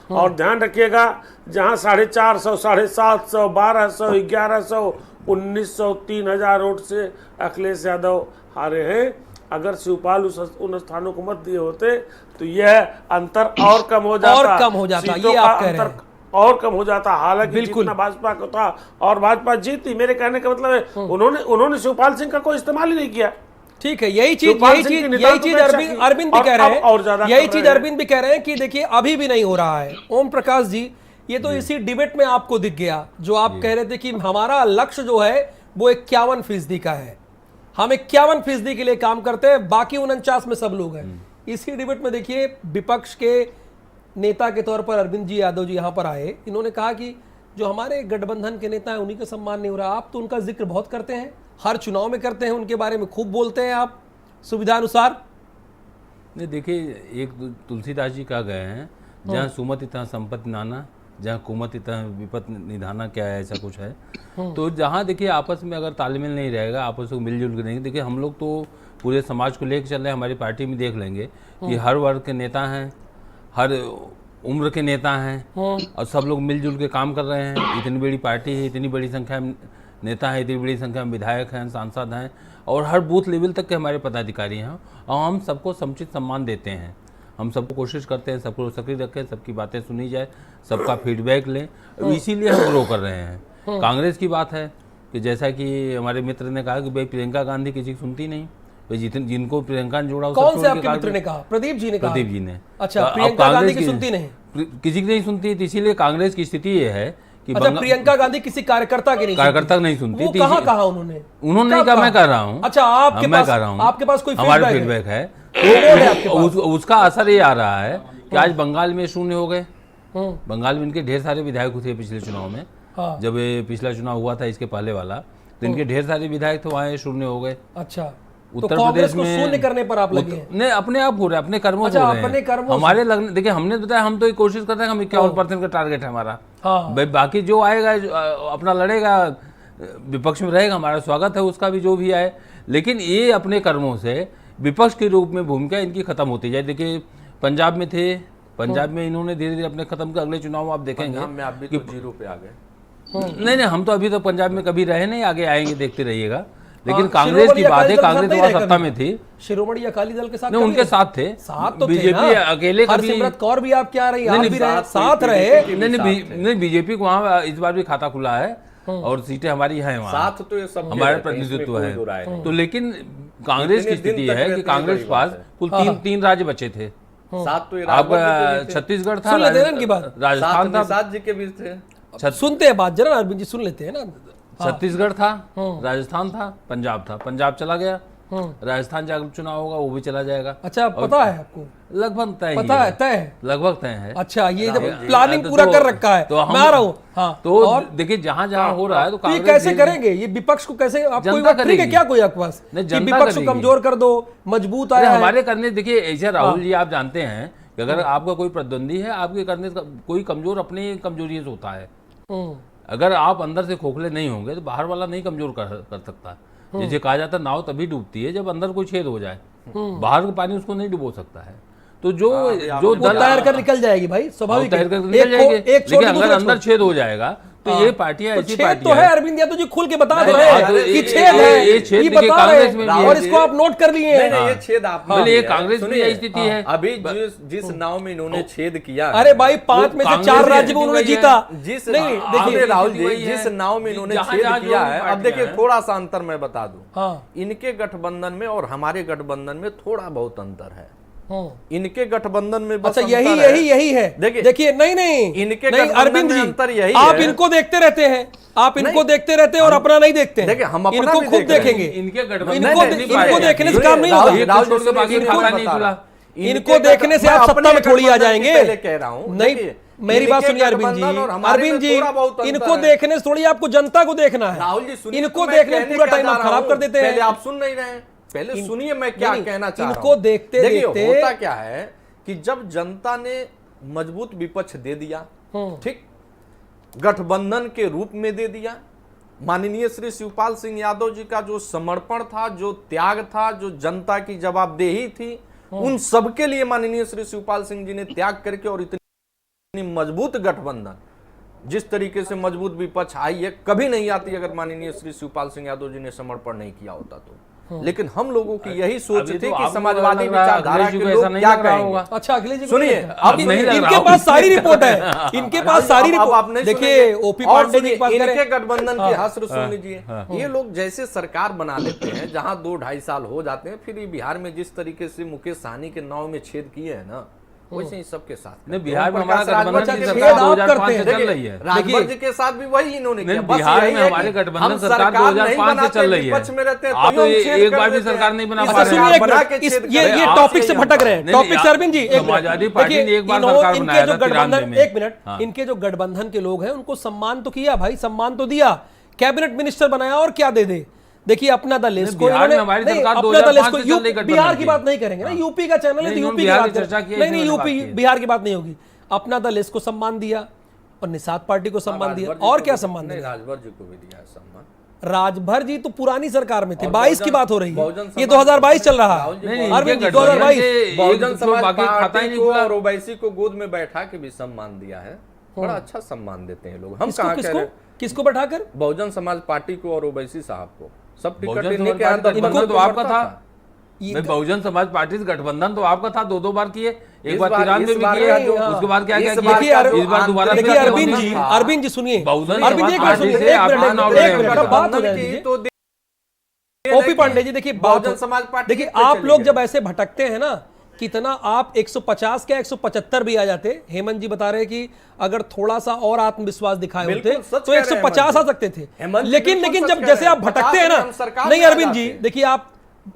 B: और ध्यान रखिएगा, जहां 450, 750, 1200, 1100, 1900, 3000 वोट से अखिलेश यादव हारे हैं। अगर शिवपाल उन स्थानों को मत दिए होते तो यह अंतर और कम हो जाता,
A: और कम हो जाता,
B: सीटों
A: ये
B: का
A: आप कह रहे
B: अंतर
A: हैं।
B: और कम हो जाता। हालांकि
A: बिल्कुल।
B: जितना भाजपा को था और भाजपा जीती, मेरे कहने का मतलब है उन्होंने शिवपाल सिंह का कोई इस्तेमाल ही नहीं किया।
A: ठीक है, यही चीज
B: शिवपाल सिंह की नेतृत्व में
A: अरविंद भी कह रहे हैं,
B: और ज्यादा
A: यही
B: कर
A: चीज
B: रहे हैं।
A: अरविंद भी कह रहे हैं कि देखिए अभी भी नहीं हो रहा है। ओम प्रकाश जी, ये तो इसी डिबेट में आपको दिख गया, जो आप कह रहे थे कि हमारा लक्ष्य जो है वो 51% का है, हम 51% के लिए काम करते हैं, बाकी 49 में सब लोग हैं। इसी डिबेट में देखिए विपक्ष के नेता के तौर पर अरविंद जी यादव जी यहाँ पर आए, इन्होंने कहा कि जो हमारे गठबंधन के नेता हैं उन्हीं का सम्मान नहीं हो रहा। आप तो उनका जिक्र बहुत करते हैं, हर चुनाव में करते हैं, उनके बारे में खूब बोलते हैं आप सुविधा अनुसार।
C: नहीं देखिए, एक तुलसीदास जी कहा गए हैं, जहाँ सुमति तहाँ संपत्ति नाना, जहाँ कुमति तहाँ विपत निधाना, क्या है ऐसा कुछ है। तो जहाँ देखिए आपस में अगर तालमेल नहीं रहेगा, आपस में मिलजुल के नहीं, देखिए हम लोग तो पूरे समाज को लेकर चल रहे हैं, हमारी पार्टी में देख लेंगे कि हर वर्ग के नेता हैं, हर उम्र के नेता हैं, और सब लोग मिलजुल के काम कर रहे हैं। इतनी बड़ी पार्टी है, इतनी बड़ी संख्या में नेता है, इतनी बड़ी संख्या में विधायक हैं, सांसद हैं, और हर बूथ लेवल तक के हमारे पदाधिकारी हैं, और हम सबको समुचित सम्मान देते हैं। हम सबको कोशिश करते हैं सबको सक्रिय रखें, सबकी बातें सुनी जाए, सबका फीडबैक लें, इसीलिए हम ग्रो कर रहे हैं। कांग्रेस की बात है कि जैसा कि हमारे मित्र ने कहा कि भाई प्रियंका गांधी किसी की सुनती नहीं, भाई जिनको प्रियंका ने जोड़ा,
A: कौन से आपके मित्र ने कहा? प्रदीप जी ने कहा?
C: प्रदीप जी ने।
A: अच्छा,
C: अब
A: प्रियंका गांधी
C: कांग्रेस
A: की सुनती नहीं,
C: किसी की नहीं सुनती, तो इसीलिए कांग्रेस की स्थिति ये है कि
A: अच्छा प्रियंका गांधी किसी कार्यकर्ता की नहीं
C: कार्यकर्ता नहीं सुनती।
A: वो कहा उन्होंने
C: नहीं कहा, मैं कर रहा हूँ।
A: अच्छा, आपके
C: मैं
A: पास
C: कर रहा हूँ,
A: आपके पास कोई
C: हमारा
A: फीडबैक है?
C: फीडबैक है, तो उसका असर ये आ रहा है कि आज बंगाल में शून्य हो गए। बंगाल में इनके ढेर सारे विधायक थे पिछले चुनाव में, जब ये पिछला चुनाव हुआ था इसके पहले वाला, तो इनके ढेर सारे विधायक थे, वहाँ शून्य हो गए।
A: अच्छा,
C: उत्तर
A: तो
C: प्रदेश
A: को
C: में
A: शून्य करने पर आप लगे हैं?
C: नहीं, अपने आप हो रहे हैं, अपने कर्मों से हो रहे हैं।
A: अपने कर्मों
C: हमारे लगने, देखिए हमने बताया, हम तो ये कोशिश करते हैं, हम 51% का टारगेट है हमारा। भाई बाकी जो आएगा अपना लड़ेगा, विपक्ष में रहेगा, हमारा स्वागत है उसका भी, जो भी आए। लेकिन ये अपने कर्मों से विपक्ष के रूप में भूमिका इनकी खत्म होती जाए। देखिए पंजाब में थे, पंजाब में इन्होंने धीरे धीरे अपने खत्म कर, अगले चुनाव आप देखेंगे
D: में आप भी तो 0 पे आ गए।
C: नहीं, हम तो अभी तो पंजाब में कभी रहे नहीं, आगे आएंगे, देखते रहिएगा। लेकिन कांग्रेस की बात है, कांग्रेस वहाँ सत्ता में थी,
A: शिरोमणि अकाली दल के साथ
C: नहीं, उनके साथ थे,
A: साथ तो
C: बीजेपी अकेले कभी।
A: हरसिमरत कौर भी आप क्या रही, आप भी रहे, साथ रहे।
C: नहीं, बीजेपी को वहाँ इस बार भी खाता खुला है, और सीटें हमारी हैं वहाँ,
D: साथ तो ये सब
C: हमारे प्रतिनिधित्व है। तो लेकिन कांग्रेस की स्थिति है कि कांग्रेस के पास कुल तीन राज्य बचे थे।
D: साथ तो
C: अब छत्तीसगढ़ था,
D: राजस्थान था, साथ जी के बीच थे।
A: सुनते हैं बात जरा, अरविंद जी सुन लेते हैं ना।
C: छत्तीसगढ़ था, राजस्थान था, पंजाब था, पंजाब चला गया, राजस्थान जाकर चुनाव होगा वो भी चला जाएगा।
A: अच्छा, पता है आपको?
C: लगभग तय,
A: पता है, तय लगभग
C: तय है।
A: अच्छा, ये जब प्लानिंग पूरा कर रखा है,
C: तो
A: मैं आ रहा हूँ। हाँ,
C: तो देखिए जहां जहां हो रहा है, तो
A: ये कैसे करेंगे? ये विपक्ष को कैसे, आप कोई बात ठीक है क्या कोई आपके पास कि विपक्ष को कमजोर कर दो, मजबूत आया है?
C: हमारे करने, देखिए ऐसे राहुल जी आप जानते हैं कि अगर आपका कोई प्रतिद्वंदी है, आपके करने कोई कमजोर अपनी कमजोरी से होता है। अगर आप अंदर से खोखले नहीं होंगे तो बाहर वाला नहीं कमजोर कर सकता। जैसे कहा जाता है नाव तभी डूबती है जब अंदर कोई छेद हो जाए, बाहर का पानी उसको नहीं डुबो सकता है। तो जो
A: दल तैयार कर निकल जाएगी भाई, स्वाभाविक है।
C: तैयार कर निकल जाएंगे, लेकिन अगर अंदर छेद हो जाएगा तो ये पार्टियां ऐसी पार्टियां
A: तो है। अरविंद यादव जी खुल के बता रहे हैं कि छेद है, ये बता रहे हैं, और इसको आप नोट कर लिए हैं।
D: ये छेद आप,
C: ये कांग्रेस में यही स्थिति है।
D: अभी जिस नाव में इन्होंने छेद किया,
A: अरे भाई 5 में से 4 राज्य में उन्होंने जीता।
D: जिस नहीं, देखिए राहुल जी, जिस नाव में इन्होंने छेद किया है, अब देखिए थोड़ा सा अंतर मैं बता दूं, इनके गठबंधन में और हमारे गठबंधन में थोड़ा बहुत अंतर है। इनके गठबंधन में बस
A: अच्छा यही है। देखिए नहीं
D: इनके
A: नहीं, अरविंद जी
D: अंतर यही
A: आप इनको देखते रहते हैं, आप इनको देखते रहते हैं और अपना नहीं देखते हैं।
D: देखिए हम
A: इनको खुद देखेंगे, इनको देखने से काम नहीं होगा। इनको देखने से आप सत्ता में थोड़ी आ जाएंगे।
D: कह रहा हूं,
A: नहीं, मेरी बात सुनिए अरविंद जी, इनको देखने से थोड़ी आपको जनता को देखना है।
D: राहुल जी
A: इनको देखने पूरा टाइम आप खराब कर देते हैं।
D: आप सुन नहीं रहे, पहले सुनिए मैं क्या कहना चाह रहा हूं।
A: इनको देखते देखते
D: होता क्या है कि जब जनता ने मजबूत विपक्ष दे दिया, ठीक, गठबंधन के रूप में दे दिया, माननीय श्री शिवपाल सिंह यादव जी का जो समर्पण था, जो त्याग था, जो जनता की जवाबदेही थी, उन सबके लिए माननीय श्री शिवपाल सिंह जी ने त्याग करके और इतनी मजबूत गठबंधन, जिस तरीके से मजबूत विपक्ष आई है, कभी नहीं आती अगर माननीय श्री शिवपाल सिंह यादव जी ने समर्पण नहीं किया होता तो। लेकिन हम लोगों की यही सोच थी कि समाजवादी विचारधारा के लोग क्या कहेंगे।
A: अच्छा अखिलेश जी
D: सुनिए,
A: अब
C: नहीं लग
A: इनके
C: रहा
A: पास सारी रिपोर्ट है, इनके पास सारी रिपोर्ट। देखिए ओपी पांडे जी की बात करें,
D: इनके गठबंधन की हस्र सुन लीजिए। ये लोग जैसे सरकार बना लेते हैं, जहां 2-2.5 साल हो जाते हैं, फिर ये बिहार में जिस तरीके से मुकेश सहनी के नाव में छेद किए हैं ना, वैसे ही सबके साथ
C: नहीं, बिहार में हमारा
D: प्रकाश
C: गठबंधन
D: राजभर
C: की
D: के
C: सरकार
A: खेद आप
C: 2005
A: करते
C: से
A: हैं।
C: चल रही है।
D: राजभर जी के साथ भी वही इन्होंने
C: नहीं,
D: किया। बस
C: बिहार
D: यही
C: में
D: है
C: हमारे
D: कि
C: गठबंधन
D: हम
C: सरकार
D: नहीं
C: 2005 से
D: बनाते,
C: चल रही है।
D: विपक्ष में रहते हैं,
C: आप
D: तो
C: तो
D: हम छेद
C: एक
D: कर
C: बार भी
D: देते हैं।
C: सरकार नहीं बना
D: अच्छा,
C: पा रहे
A: सुनिए
C: हैं।
A: एक
D: बना
A: मिनट,
D: के
A: इस
D: छेद
A: ये
D: कर रहे हैं।
A: टॉपिक से
D: आपसे
A: भटक रहे हैं।
C: नहीं,
A: टॉपिक
C: नहीं,
A: सरबिन जी एक मिनट।
C: समाजवादी पार्टी
A: देखिए,
C: ने एक बार
A: इन्हों-
C: सरकार
A: इनके
C: बनाया
A: जो
C: था 93
A: गठबंधन,
C: में।
A: एक मिनट, इनके जो गठबंधन के लोग हैं उनको सम्मान तो किया भाई, सम्मान तो दिया, कैबिनेट मिनिस्टर बनाया, और क्या दे दे। देखिए अपना दल इसको
C: बिहार में
A: इन्होंने
C: हमारी
A: नहीं,
C: सरकार
A: अपना
C: 2005
A: दल इसको
C: से चल रही गठबंधन
A: बिहार की
C: की।
A: बात नहीं करेंगे ना, यूपी का चैनल है तो
C: नहीं,
A: यूपी की
C: बिहार
A: बात
C: की चर्चा की है,
A: करें। नहीं
C: इन्होंने बात
A: यूपी
C: की है।
A: बिहार की बात नहीं होगी। अपना दल इसको सम्मान दिया और निषाद पार्टी को सम्मान दिया,
D: राजभर जी
A: और
D: को
A: क्या
D: भी-
A: सम्मान
D: नहीं,
A: दिया।
D: राजभर जी को भी दिया है सम्मान।
A: राजभर जी तो पुरानी सरकार में थे,
D: और
A: 22 की
D: बहुजन-
A: बात हो रही है,
D: बहुजन
A: ये
D: समाज-
A: 2022 चल रहा
D: राहुल जी,
A: है।
C: नहीं,
A: अरविंद जी
C: इनके
A: 2022
C: गठबंधन
D: बहुजन
C: एक
D: समाज
C: बाकी खाता ही
D: पार्टी
C: नहीं
D: को
C: खुला।
D: और ओवैसी को गोद में बैठा के भी सम्मान दिया है। बड़ा अच्छा सम्मान देते हैं लोग। हम
A: किसको
D: कहाँ कह
A: किसको
D: रहे हैं?
A: किसको बैठाकर?
D: बहुजन समाज पार्टी को और ओवैसी साहब को सब टिकट
C: बहुजन
D: इन्हीं
C: समाज
D: के
C: पार्टी
D: अंदर
C: गठबंधन
D: बनता
C: तो आपका
D: था।
C: था। बहुजन समाज पार्टी से गठबंधन तो आपका था, 2-2 बार किए, एक
D: इस
C: बार
D: बार-
C: 93
D: इस
C: में
D: बार
C: किए,
D: का जो-
C: उसके बाद क्या क्या
D: इस
C: किया,
D: बार का जो
C: इस बार दोबारा
A: देखिए
C: फिर
A: अरविंद जी,
C: गठबंधन था।
A: अरविंद जी सुनिए,
C: बहुजन
A: अरविंद जी एक
C: समाज
A: मिनट सुनिए,
C: पार्टी से
A: एक
C: आप
A: मिनट,
C: मान
A: एक
C: रहे
A: मिनट,
C: हैं।
A: बात हो
D: गठबंधन
A: जाने
D: की
A: दीजिए।
D: तो
A: ओपी पांडे जी देखिए,
D: बहुजन समाज पार्टी
A: देखिए
D: पे
A: आप
D: चली
A: लोग
D: गई।
A: जब ऐसे भटकते हैं ना, कितना आप 150 क्या 175 भी आ जाते। हेमंत जी बता रहे हैं कि अगर थोड़ा सा और आत्मविश्वास दिखाए होते
D: बिल्कुल सच
A: तो
D: कह रहे हैं
A: 150 आ
D: हेमंत
A: सकते थे।
D: हेमंत जी
A: लेकिन
D: बिल्कुल
A: लेकिन
D: सच
A: जब
D: कह
A: जैसे
D: रहे
A: आप
D: हैं।
A: भटकते हैं
D: 50
A: ना,
D: में हम सरकार
A: नहीं
D: में आ
A: अरविंद जी
D: जाते हैं।
A: देखिए,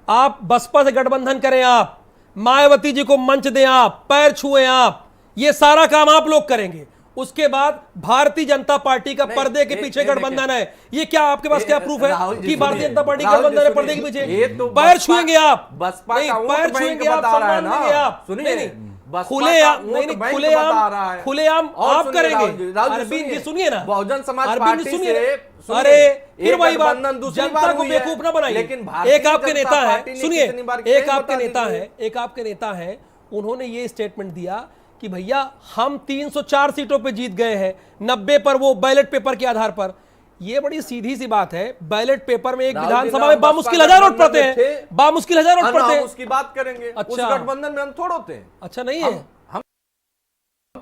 A: आप बसपा से गठबंधन करें, आप मायावती जी को मंच दें, आप पैर छुए, आप ये सारा काम आप लोग करेंगे। उसके बाद भारतीय जनता पार्टी का पर्दे के पीछे गठबंधन है। ये क्या आपके पास क्या प्रूफ
D: राहुल
A: है
D: जी
A: कि भारतीय
D: सुनिए,
A: जनता पार्टी
D: राहुल जी
A: गठबंधन है
D: सुनिए,
A: पर्दे के
D: ये
A: पीछे?
D: तो
A: पैर
D: बसपा-
A: छुएंगे आप,
D: बसपा
A: नहीं
D: का वोट
A: पैर
D: बैंक
A: छुएंगे आप,
D: बता रहा है
A: सम्मान
D: ना।
A: देंगे आप,
D: सुनिए,
A: नहीं
D: बसपा
A: खुलेआम,
D: का वोट
A: नहीं
D: बैंक
A: खुलेआम,
D: बता रहा है।
A: खुलेआम
D: और
A: आप
D: सुनिए,
A: करेंगे।
D: राहुल
A: अरविंद जी सुनिए ना,
D: बहुजन समाज
A: अरविंद
D: पार्टी
A: जी सुनिए।
D: से
A: अरे फिर
D: एक
A: वही बात,
D: गठबंधन दूसरी
A: जनता
D: बार
A: को
D: हुई है।
A: बेवकूफ ना बनाइए।
D: लेकिन भारतीय
A: एक आपके
D: जनता
A: नेता
D: पार्टी
A: है,
D: ने
A: सुनिए,
D: कितनी बार
A: एक
D: किया,
A: आपके
D: बता
A: नेता
D: दीजिए।
A: है, एक आपके नेता है, उन्होंने ये स्टेटमेंट दिया कि भैया हम 304 सीटों पे जीत गए हैं, 90 पर वो बैलेट पेपर के आधार पर। ये बड़ी सीधी सी बात है, बैलेट पेपर में एक
D: राहुल जी,
A: विधानसभा
D: ना
A: में बामुश्किल
D: बसपा
A: 1000 वोट
D: गठबंधन
A: पड़ते
D: में
A: हैं,
D: थे।
A: बामुश्किल 1000 वोट
D: हाँ,
A: पड़ते
D: हम
A: हैं।
D: उसकी बात करेंगे। उस
A: अच्छा।
D: गठबंधन में हम थोड़े होते हैं।
A: अच्छा नहीं है,
D: हम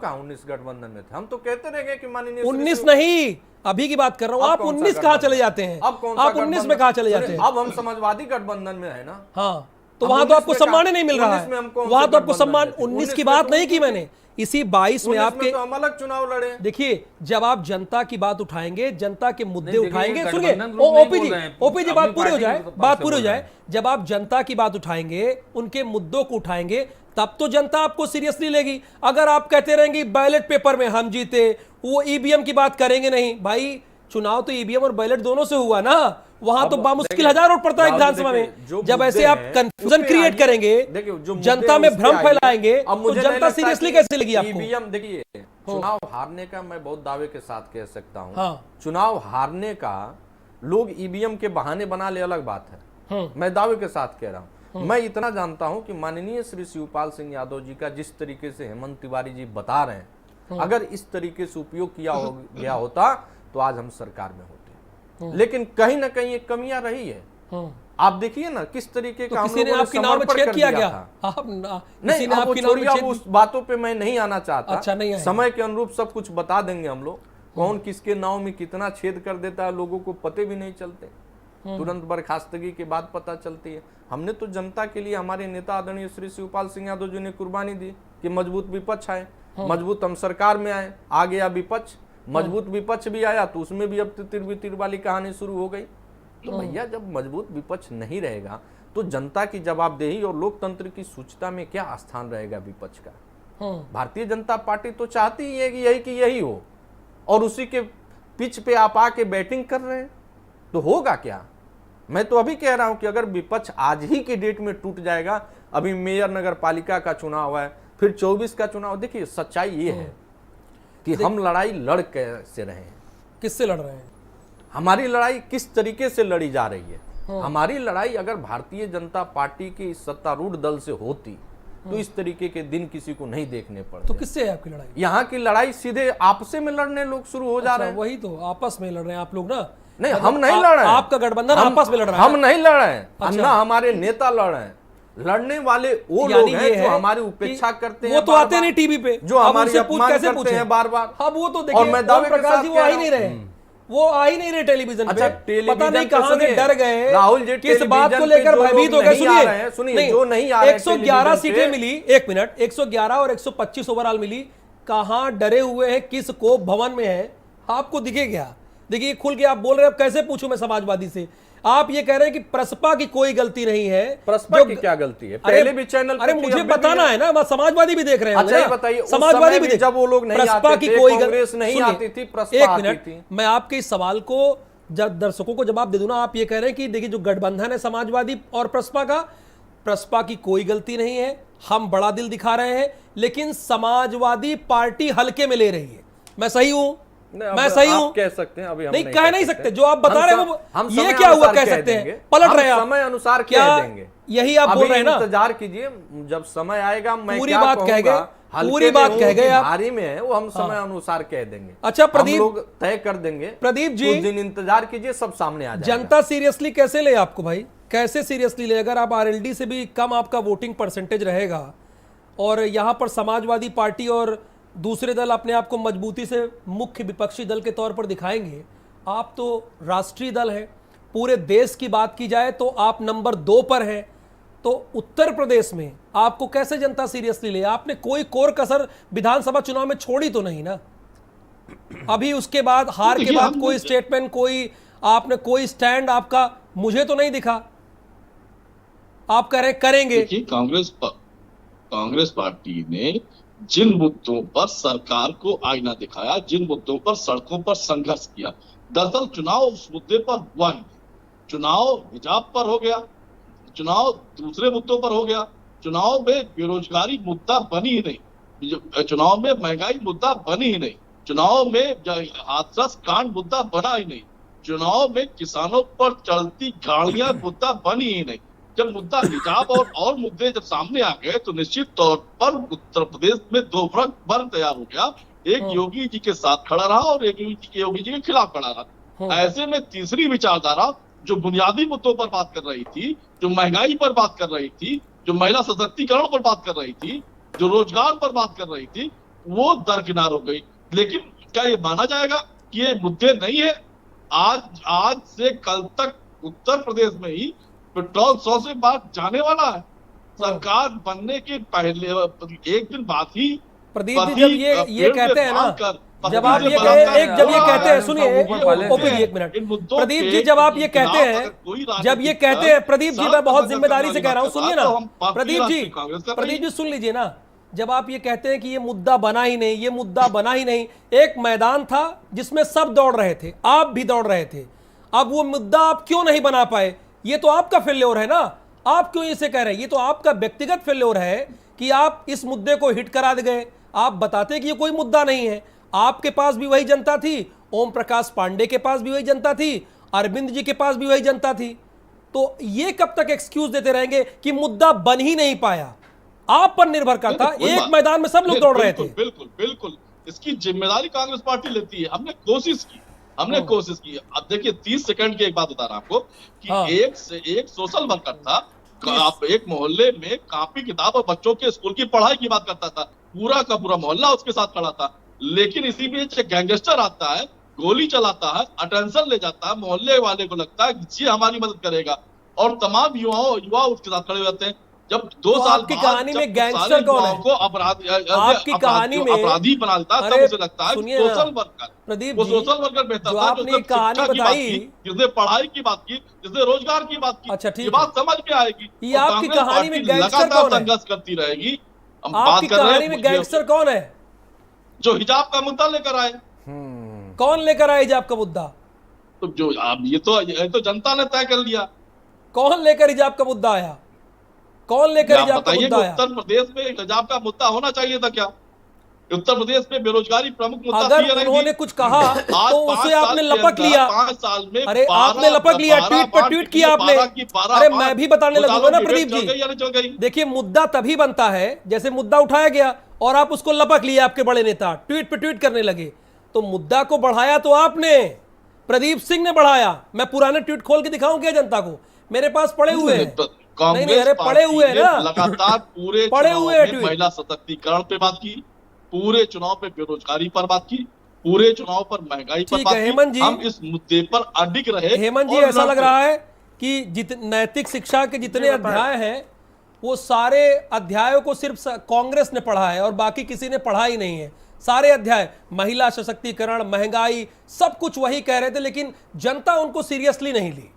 D: कहाँ 19 गठबंधन में थे? हम तो कहते रह गए कि माननीय
A: 19
D: श्री-
A: नहीं, अभी की बात कर रहा हूं।
D: अब
A: आप
D: कौन सा
A: 19 कहां
D: गठबंधन?
A: चले जाते हैं?
D: अब कौन सा
A: आप 19 में
D: गठबंधन?
A: कहां चले जाते
D: सुनिए,
A: हैं?
D: अब हम समाजवादी गठबंधन में है ना।
A: हाँ, तो
D: हम
A: वहां तो
D: 19
A: आपको
D: में
A: सम्मान
D: कहा-
A: ही नहीं मिल रहा
D: 19 में हम
A: है,
D: कौन
A: वहां
D: से
A: तो आपको
D: गठबंधन
A: सम्मान
D: में थे?
A: 19 की
D: 19
A: बात
D: में
A: नहीं
D: तो
A: की मैंने, इसी 22 में
D: 19
A: आपके
D: तो हम अलग चुनाव लड़े।
A: देखिए, जब आप जनता की बात उठाएंगे, जनता के मुद्दे
C: देखिए,
A: उठाएंगे,
C: ये
A: सुनिए
C: गठबंधन लोग नहीं
A: ओपी
C: बोल
A: जी,
C: रहे हैं।
A: ओपी जी
C: अपनी
A: बात पूरी हो
C: पार्टी
A: जाए,
C: के पक्ष
A: बात
C: से
A: पूरी हो
C: बोल रहे
A: जाए।
C: हैं।
A: जब आप जनता की बात उठाएंगे, उनके मुद्दों को उठाएंगे, तब तो जनता आपको सीरियसली लेगी। अगर आप कहते रहेंगे बैलेट पेपर में हम जीते, वो ईवीएम की बात करेंगे नहीं, भाई चुनाव तो ईवीएम और बैलेट दोनों से हुआ ना, वहां तो बामुश्किल 1000 वोट पड़ता है
D: राहुल
A: विधानसभा
D: देखिए,
A: में।
D: जो
A: जब ऐसे
D: मुद्दे
A: आप
D: हैं,
A: कंफ्यूजन
D: उस पे
A: क्रिएट
D: आइए।
A: करेंगे,
D: देखिए, जो मुद्दे
A: जनता
D: हैं,
A: में
D: उस पे
A: भ्रम
D: आइए।
A: फैलाएंगे,
D: अब
A: तो
D: मुझे नहीं
A: जनता
D: लगता
A: सीरियसली
D: कि
A: कैसे लेगी आपको?
D: ईवीएम देखिए, चुनाव हारने का मैं बहुत दावे के साथ कह सकता हूं।
A: हाँ।
D: चुनाव हारने का लोग ईवीएम के बहाने बना ले, अलग बात है। मैं दावे के साथ कह रहा हूं। मैं इतना जानता हूं कि माननीय श्री शिवपाल सिंह यादव जी का जिस तरीके से हेमंत तिवारी जी बता रहे हैं, अगर इस तरीके से उपयोग किया गया होता तो आज हम सरकार में होते। लेकिन कहीं ना कहीं एक कमियां रही है। आप देखिए ना किस तरीके
A: तो
D: का हम
A: किसी ने
D: लोगों
A: आपकी नाव में
D: समर्पण
A: छेद
D: कर
A: किया
D: दिया
A: गया?
D: था।
A: आप किसी
D: नहीं,
A: ने
D: अब वो
A: आपकी नाव में
D: छोड़िए, अब
A: छेद?
D: उस बातों पे मैं नहीं आना चाहता।
A: अच्छा, नहीं आएंगे।
D: समय के अनुरूप सब कुछ बता देंगे हम लोग, कौन किसके नाव में कितना छेद कर देता है, लोगों को पते भी नहीं चलते, तुरंत बर्खास्तगी के बाद पता चलती है। हमने तो जनता के लिए, हमारे नेता आदरणीय श्री शिवपाल सिंह यादव जी ने कुर्बानी दी कि मजबूत विपक्ष आए, मजबूत हम सरकार में आए, आ गया विपक्ष, मजबूत विपक्ष भी आया तो उसमें भी अब तिरबितिर वाली कहानी शुरू हो गई। तो भैया, जब मजबूत विपक्ष नहीं रहेगा तो जनता की जवाबदेही और लोकतंत्र की सूचना में क्या स्थान रहेगा विपक्ष का? भारतीय जनता पार्टी तो चाहती ही है कि यही हो, और उसी के पिच पे आप आके बैटिंग कर रहे हैं तो होगा क्या? मैं तो अभी कह रहा हूं कि अगर विपक्ष आज ही की डेट में टूट जाएगा, अभी मेयर नगर पालिका का चुनाव है, फिर 24 का चुनाव, देखिए सच्चाई ये है कि हम लड़ाई लड़ कैसे रहे हैं,
A: किससे लड़ रहे हैं?
D: हमारी लड़ाई किस तरीके से लड़ी जा रही है। हमारी लड़ाई अगर भारतीय जनता पार्टी की इस सत्तारूढ़ दल से होती तो इस तरीके के दिन किसी को नहीं देखने
A: तो
D: पड़ते।
A: किससे है आपकी लड़ाई?
D: यहाँ की लड़ाई सीधे आपसे में लड़ने लोग शुरू हो जा रहे हैं।
A: वही तो आपस में लड़ रहे हैं आप लोग ना।
D: नहीं, हम नहीं लड़ रहे हैं।
A: आपका गठबंधन आपस में लड़ रहा है।
D: हम नहीं लड़ रहे हैं,
A: अच्छा।
D: ना हमारे नेता लड़ रहे हैं। लड़ने वाले वो
A: यानी
D: लोग
A: ये
D: हैं जो
A: है
D: हमारी
A: कि
D: उपेक्षा करते हैं,
A: वो तो
D: बार
A: आते
D: बार,
A: नहीं टीवी पे,
D: जो
A: अब
D: हमारी
A: उनसे
D: अपमान
A: कैसे
D: करते
A: पूछें?
D: हैं बार बार।
A: अब वो तो देखिए,
D: और मैं दावे
A: ओम
D: के
A: प्रकाश
D: साथ
A: जी वो
D: कह
A: आ ही
D: रहा
A: नहीं
D: हूं।
A: रहे, वो आ ही नहीं रहे टेलीविजन
D: अच्छा,
A: पे।
D: टेलीविजन
A: पता नहीं
D: पे
A: कहां से
D: सुनिए,
A: डर गए,
D: राहुल जी,
A: किस बात को
D: टेलीविजन पे
A: लेकर
D: जो
A: भयभीत
D: लोग
A: हो गए।
D: नहीं आ रहे हैं, सुनिए, जो नहीं आ रहे हैं
A: 111
D: टेलीविजन
A: सीटें
D: पे,
A: मिली, एक मिनट, 111 और 125 ओवरऑल मिली। कहां डरे हुए हैं, किस कोप भवन में है, आपको दिखे क्या? देखिए खुल के आप बोल रहे हैं, अब कैसे पूछूं मैं समाजवादी से? आप ये कह रहे हैं कि प्रसपा की कोई गलती नहीं है।
D: प्रसपा की क्या गलती है? पहले भी चैनल पे
A: अरे
D: थी,
A: मुझे
D: अब भी
A: बताना
D: है।
A: है ना, मैं समाजवादी भी देख रहे हैं।
D: अच्छा, ये बताइए, उस
A: समाजवादी
D: समय
A: भी
D: भी जब वो लोग नहीं
A: प्रसपा
D: आते
A: की
D: थे,
A: कोई
D: कांग्रेस नहीं
A: सुनिए,
D: आती थी, प्रसपा
A: एक
D: आती
A: मिनट,
D: थी।
A: मैं आपके इस सवाल को जब दर्शकों को जवाब दे दूं ना, आप ये कह रहे हैं कि देखिए जो गठबंधन है समाजवादी और प्रसपा का, प्रसपा की कोई गलती नहीं है, हम बड़ा दिल दिखा रहे हैं, लेकिन समाजवादी पार्टी हल्के में ले रही है। मैं सही हूं? मैं सही हूं?
D: कह सकते हैं, अभी हम
A: नहीं कह नहीं सकते, जो आप बता
D: हम
A: रहे हैं वो
D: हम
A: ये
D: समय
A: क्या हुआ
D: अनुसार
A: कह
D: कह
A: सकते
D: देंगे।
A: हैं, पलट
D: हम
A: रहे हैं आप।
D: समय अनुसार
A: क्या
D: कह देंगे,
A: यही आप बोल रहे हैं ना?
D: इंतजार कीजिए, जब समय आएगा मैं
A: पूरी
D: क्या
A: बात कह
D: कहूंगा,
A: गए,
D: हल्के
A: पूरी
D: में
A: बात
D: हूं
A: कह
D: कि
A: गए आप।
D: भारी में है, वो हम समय अनुसार कह देंगे।
A: अच्छा,
D: हम
A: प्रदीप,
D: लोग तय कर देंगे।
A: प्रदीप जी,
D: कुछ दिन इंतजार कीजिए, सब सामने आ जाएगा।
A: जनता सीरियसली कैसे ले आपको भाई? कैसे सीरियसली ले? अगर आप आरएलडी से भी कम आपका वोटिंग परसेंटेज रहेगा और यहां पर समाजवादी पार्टी और दूसरे दल अपने आप को मजबूती से मुख्य विपक्षी दल के तौर पर दिखाएंगे, आप तो राष्ट्रीय दल है, पूरे देश की बात की जाए तो आप नंबर 2 पर हैं, तो उत्तर प्रदेश में आपको कैसे जनता सीरियसली ले? आपने कोई कोर कसर विधानसभा चुनाव में छोड़ी तो नहीं ना? अभी उसके बाद हार के बाद कोई स्टेटमेंट, कोई आपने कोई स्टैंड आपका मुझे तो नहीं दिखा। आप कह रहे करेंगे।
E: देखिए, कांग्रेस पार्टी ने जिन मुद्दों पर सरकार को आईना दिखाया, जिन मुद्दों पर सड़कों पर संघर्ष किया, दरअसल चुनाव उस मुद्दे पर हुआ ही। चुनाव हिजाब पर हो गया, चुनाव दूसरे मुद्दों पर हो गया, चुनाव में बेरोजगारी मुद्दा बनी ही नहीं, चुनाव में महंगाई मुद्दा बनी ही नहीं, चुनाव में हाथरस कांड मुद्दा बना ही नहीं, चुनाव में किसानों पर चलती गाड़ियां मुद्दा बनी ही नहीं। जब मुद्दा हिजाब और मुद्दे जब सामने आ गए तो निश्चित तौर पर उत्तर प्रदेश में दो वर्ग तैयार हो गया। एक योगी जी के साथ खड़ा रहा और एक योगी जी के खिलाफ खड़ा रहा। ऐसे में तीसरी विचारधारा जो बुनियादी मुद्दों पर बात कर रही थी, जो महंगाई पर बात कर रही थी, जो महिला सशक्तिकरण पर बात कर रही थी, जो रोजगार पर बात कर रही थी, वो दरकिनार हो गई। लेकिन क्या ये माना जाएगा कि ये मुद्दे नहीं है? आज से कल तक उत्तर प्रदेश में ही पेट्रोल 100 से बात जाने वाला है। सरकार बनने के पहले एक दिन बाद ही
A: प्रदीप जी जब ये कहते हैं ना, जब आप ये कहते हैं, सुनिए ओपी जी एक मिनट, प्रदीप जी जब आप ये कहते हैं, जब ये कहते हैं, प्रदीप जी मैं बहुत जिम्मेदारी से कह रहा हूं, सुनिए ना प्रदीप जी सुन लीजिए ना, जब आप ये कहते हैं कि ये मुद्दा बना ही नहीं, ये मुद्दा बना ही नहीं, एक मैदान था जिसमें सब दौड़ रहे थे, आप भी दौड़ रहे थे, अब वो मुद्दा आप क्यों नहीं बना पाए? ये तो आपका फेल्योर है ना, आप क्यों इसे कह रहे हैं? ये तो आपका व्यक्तिगत फेल्योर है कि आप इस मुद्दे को हिट करा दे गए। आप बताते कि ये कोई मुद्दा नहीं है, आपके पास भी वही जनता थी, ओम प्रकाश पांडे के पास भी वही जनता थी, अरविंद जी के पास भी वही जनता थी, तो ये कब तक एक्सक्यूज देते रहेंगे कि मुद्दा बन ही नहीं पाया? आप पर निर्भर करता, एक मैदान में सब लोग दौड़ रहे थे।
E: बिल्कुल बिल्कुल, इसकी जिम्मेदारी कांग्रेस पार्टी लेती है। हमने कोशिश की। अब देखिए 30 सेकंड की एक बात बता रहा आपको कि एक सोशल वर्कर था, आप एक मोहल्ले में कॉपी किताब और बच्चों के स्कूल की पढ़ाई की बात करता था, पूरा का पूरा मोहल्ला उसके साथ खड़ा था। लेकिन इसी बीच एक गैंगस्टर आता है, गोली चलाता है, अटेंशन ले जाता है, मोहल्ले वाले को लगता है कि ये हमारी मदद करेगा और तमाम युवा उसके साथ खड़े हो जाते हैं। जब 2 साल
A: आपकी कहानी में गैंगस्टर कौन है?
E: को
A: आपकी कहानी में
E: अपराधी बना देता है, तब उसे लगता है सोशल वर्कर,
A: प्रदीप
E: वो
A: जी,
E: सोशल वर्कर बेहतर
A: जो
E: था,
A: आपने कहानी बताई,
E: जिसने पढ़ाई की बात की, जिसने रोजगार की बात की।
A: अच्छा, ठीक
E: ये बात समझ में आएगी।
A: ये आपकी कहानी में गैंगस्टर कौन है?
E: संघर्ष करती रहेगी। हम
A: आपकी
E: बात कर रहे
A: कहानी में गैंगस्टर कौन है?
E: जो हिजाब का मुद्दा लेकर आए।
A: कौन लेकर आए हिजाब का मुद्दा?
E: तो जो अब ये तो जनता ने तय कर लिया।
A: कौन लेकर हिजाब का मुद्दा आया? कौन लेकर हिजाब का
E: बताइए
A: मुद्दा
E: कि
A: आया?
E: उत्तर प्रदेश में हिजाब का मुद्दा होना चाहिए था क्या? उत्तर प्रदेश में बेरोजगारी प्रमुख मुद्दा
A: अगर
E: क्लियर है कि
A: उन्होंने कुछ कहा
E: आज
A: तो
E: 5
A: उसे
E: साल
A: आपने
E: के
A: लपक
E: अंदर,
A: लिया।
E: 5 साल में
A: अरे
E: 12
A: आपने लपक लिया,
E: 12
A: ट्वीट पर
E: बार
A: ट्वीट किया आपने।
E: 12 की 12
A: अरे
E: बार
A: मैं भी बताने लगूंगा ना
E: घोटालों की
A: प्रदीप
E: भेंट चल गई या
A: जी।
E: नहीं चल गई?
A: देखिए मुद्दा तभी बनता है जैसे मुद्दा उठाया गया और आप उसको लपक लिए, आपके बड़े नेता ट्वीट पे ट्वीट करने लगे। तो मुद्दा को बढ़ाया तो आपने, प्रदीप सिंह ने बढ़ाया। मैं पुराने ट्वीट खोल के दिखाऊं क्या जनता को? मेरे पास पड़े हुए हैं। नहीं, अरे पड़े हुए हैं ना,
E: लगातार पूरे
A: पड़े
E: चुनाव
A: हुए हैं
E: में
A: ट्वीट।
E: महिला सशक्तिकरण पे बात की, पूरे चुनाव पे बेरोजगारी पर बात की, पूरे चुनाव पर महंगाई पर
A: ठीक
E: बात
A: है
E: की।
A: हेमंत जी,
E: हम इस मुद्दे पर अडिग रहे।
A: हेमंत जी
E: और
A: ऐसा लग
E: लड़ते
A: रहा है कि नैतिक शिक्षा के जितने अध्याय हैं वो सारे अध्यायों को सिर्फ कांग्रेस ने पढ़ा है और बाकी किसी ने पढ़ा ही नहीं है। सारे अध्याय महिला सशक्तिकरण, महंगाई, सब कुछ वही कह रहे थे, लेकिन जनता उनको सीरियसली नहीं ली।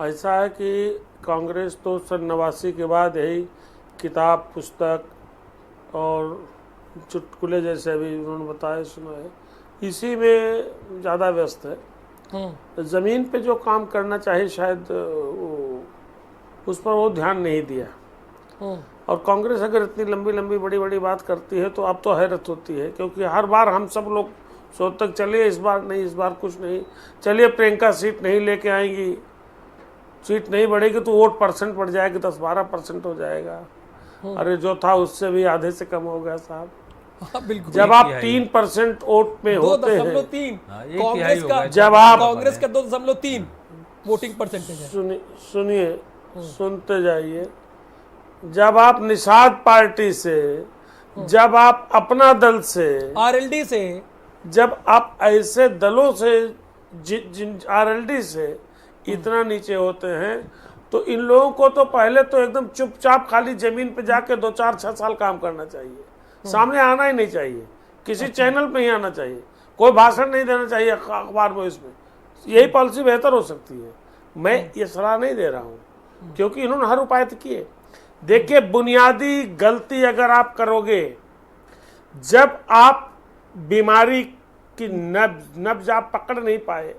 B: ऐसा है कि कांग्रेस तो सन 89 के बाद यही किताब, पुस्तक और चुटकुले जैसे अभी उन्होंने बताया, सुना है, इसी में ज़्यादा व्यस्त है। ज़मीन पे जो काम करना चाहिए शायद उस पर वो ध्यान नहीं दिया। और कांग्रेस अगर इतनी लंबी लंबी बड़ी बड़ी बात करती है तो अब तो हैरत होती है, क्योंकि हर बार हम सब लोग सोचते तक चलिए इस बार नहीं, इस बार कुछ नहीं, चलिए प्रियंका सीट नहीं लेके आएंगी, सीट नहीं बढ़ेगी तो वोट परसेंट बढ़ जाएगी, 10-12% हो जाएगा। अरे जो था उससे भी आधे से कम हो गया साहब।
A: बिल्कुल।
B: जब आप 3% वोट में होते हैं,
A: 2.3
C: एक
A: कांग्रेस
C: तिहाई
A: का,
C: होगा।
B: जब आप
A: कांग्रेस का 2.3 वोटिंग परसेंटेज है।
B: सुनिए, सुनते जाइए, जब आप निषाद पार्टी से, जब आप अपना दल से,
A: आरएलडी से,
B: जब आप ऐसे दलों से, आरएलडी से इतना नीचे होते हैं, तो इन लोगों को तो पहले तो एकदम चुपचाप खाली जमीन पे जाके 2-4-6 साल काम करना चाहिए, सामने आना ही नहीं चाहिए, किसी चैनल पे ही आना चाहिए, कोई भाषण नहीं देना चाहिए अखबार में। इसमें यही पॉलिसी बेहतर हो सकती है। मैं ये सलाह नहीं दे रहा हूँ, क्योंकि इन्होंने हर उपाय तो किए। देखिए, बुनियादी गलती अगर आप करोगे, जब आप बीमारी की नब्ज आप पकड़ नहीं पाए,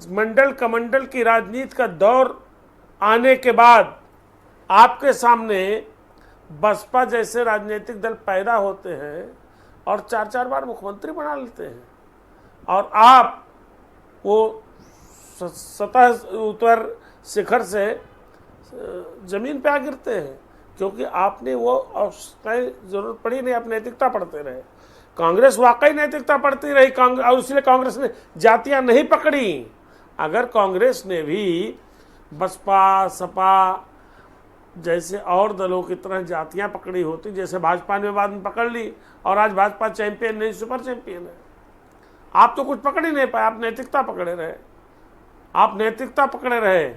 B: मंडल कमंडल की राजनीति का दौर आने के बाद आपके सामने बसपा जैसे राजनीतिक दल पैदा होते हैं और 4-4 बार मुख्यमंत्री बना लेते हैं, और आप वो सतह ऊपर शिखर से जमीन पे आ गिरते हैं, क्योंकि आपने वो जरूरत पड़ी नहीं, आप नैतिकता पढ़ते रहे। कांग्रेस वाकई नैतिकता पढ़ती रही, और इसलिए कांग्रेस ने जातियां नहीं पकड़ी। अगर कांग्रेस ने भी बसपा, सपा जैसे और दलों की तरह जातियां पकड़ी होती, जैसे भाजपा ने बाद में पकड़ ली और आज भाजपा चैंपियन नहीं, सुपर चैंपियन है। आप तो कुछ पकड़ ही नहीं पाए, आप नैतिकता पकड़े रहे, आप नैतिकता पकड़े रहे,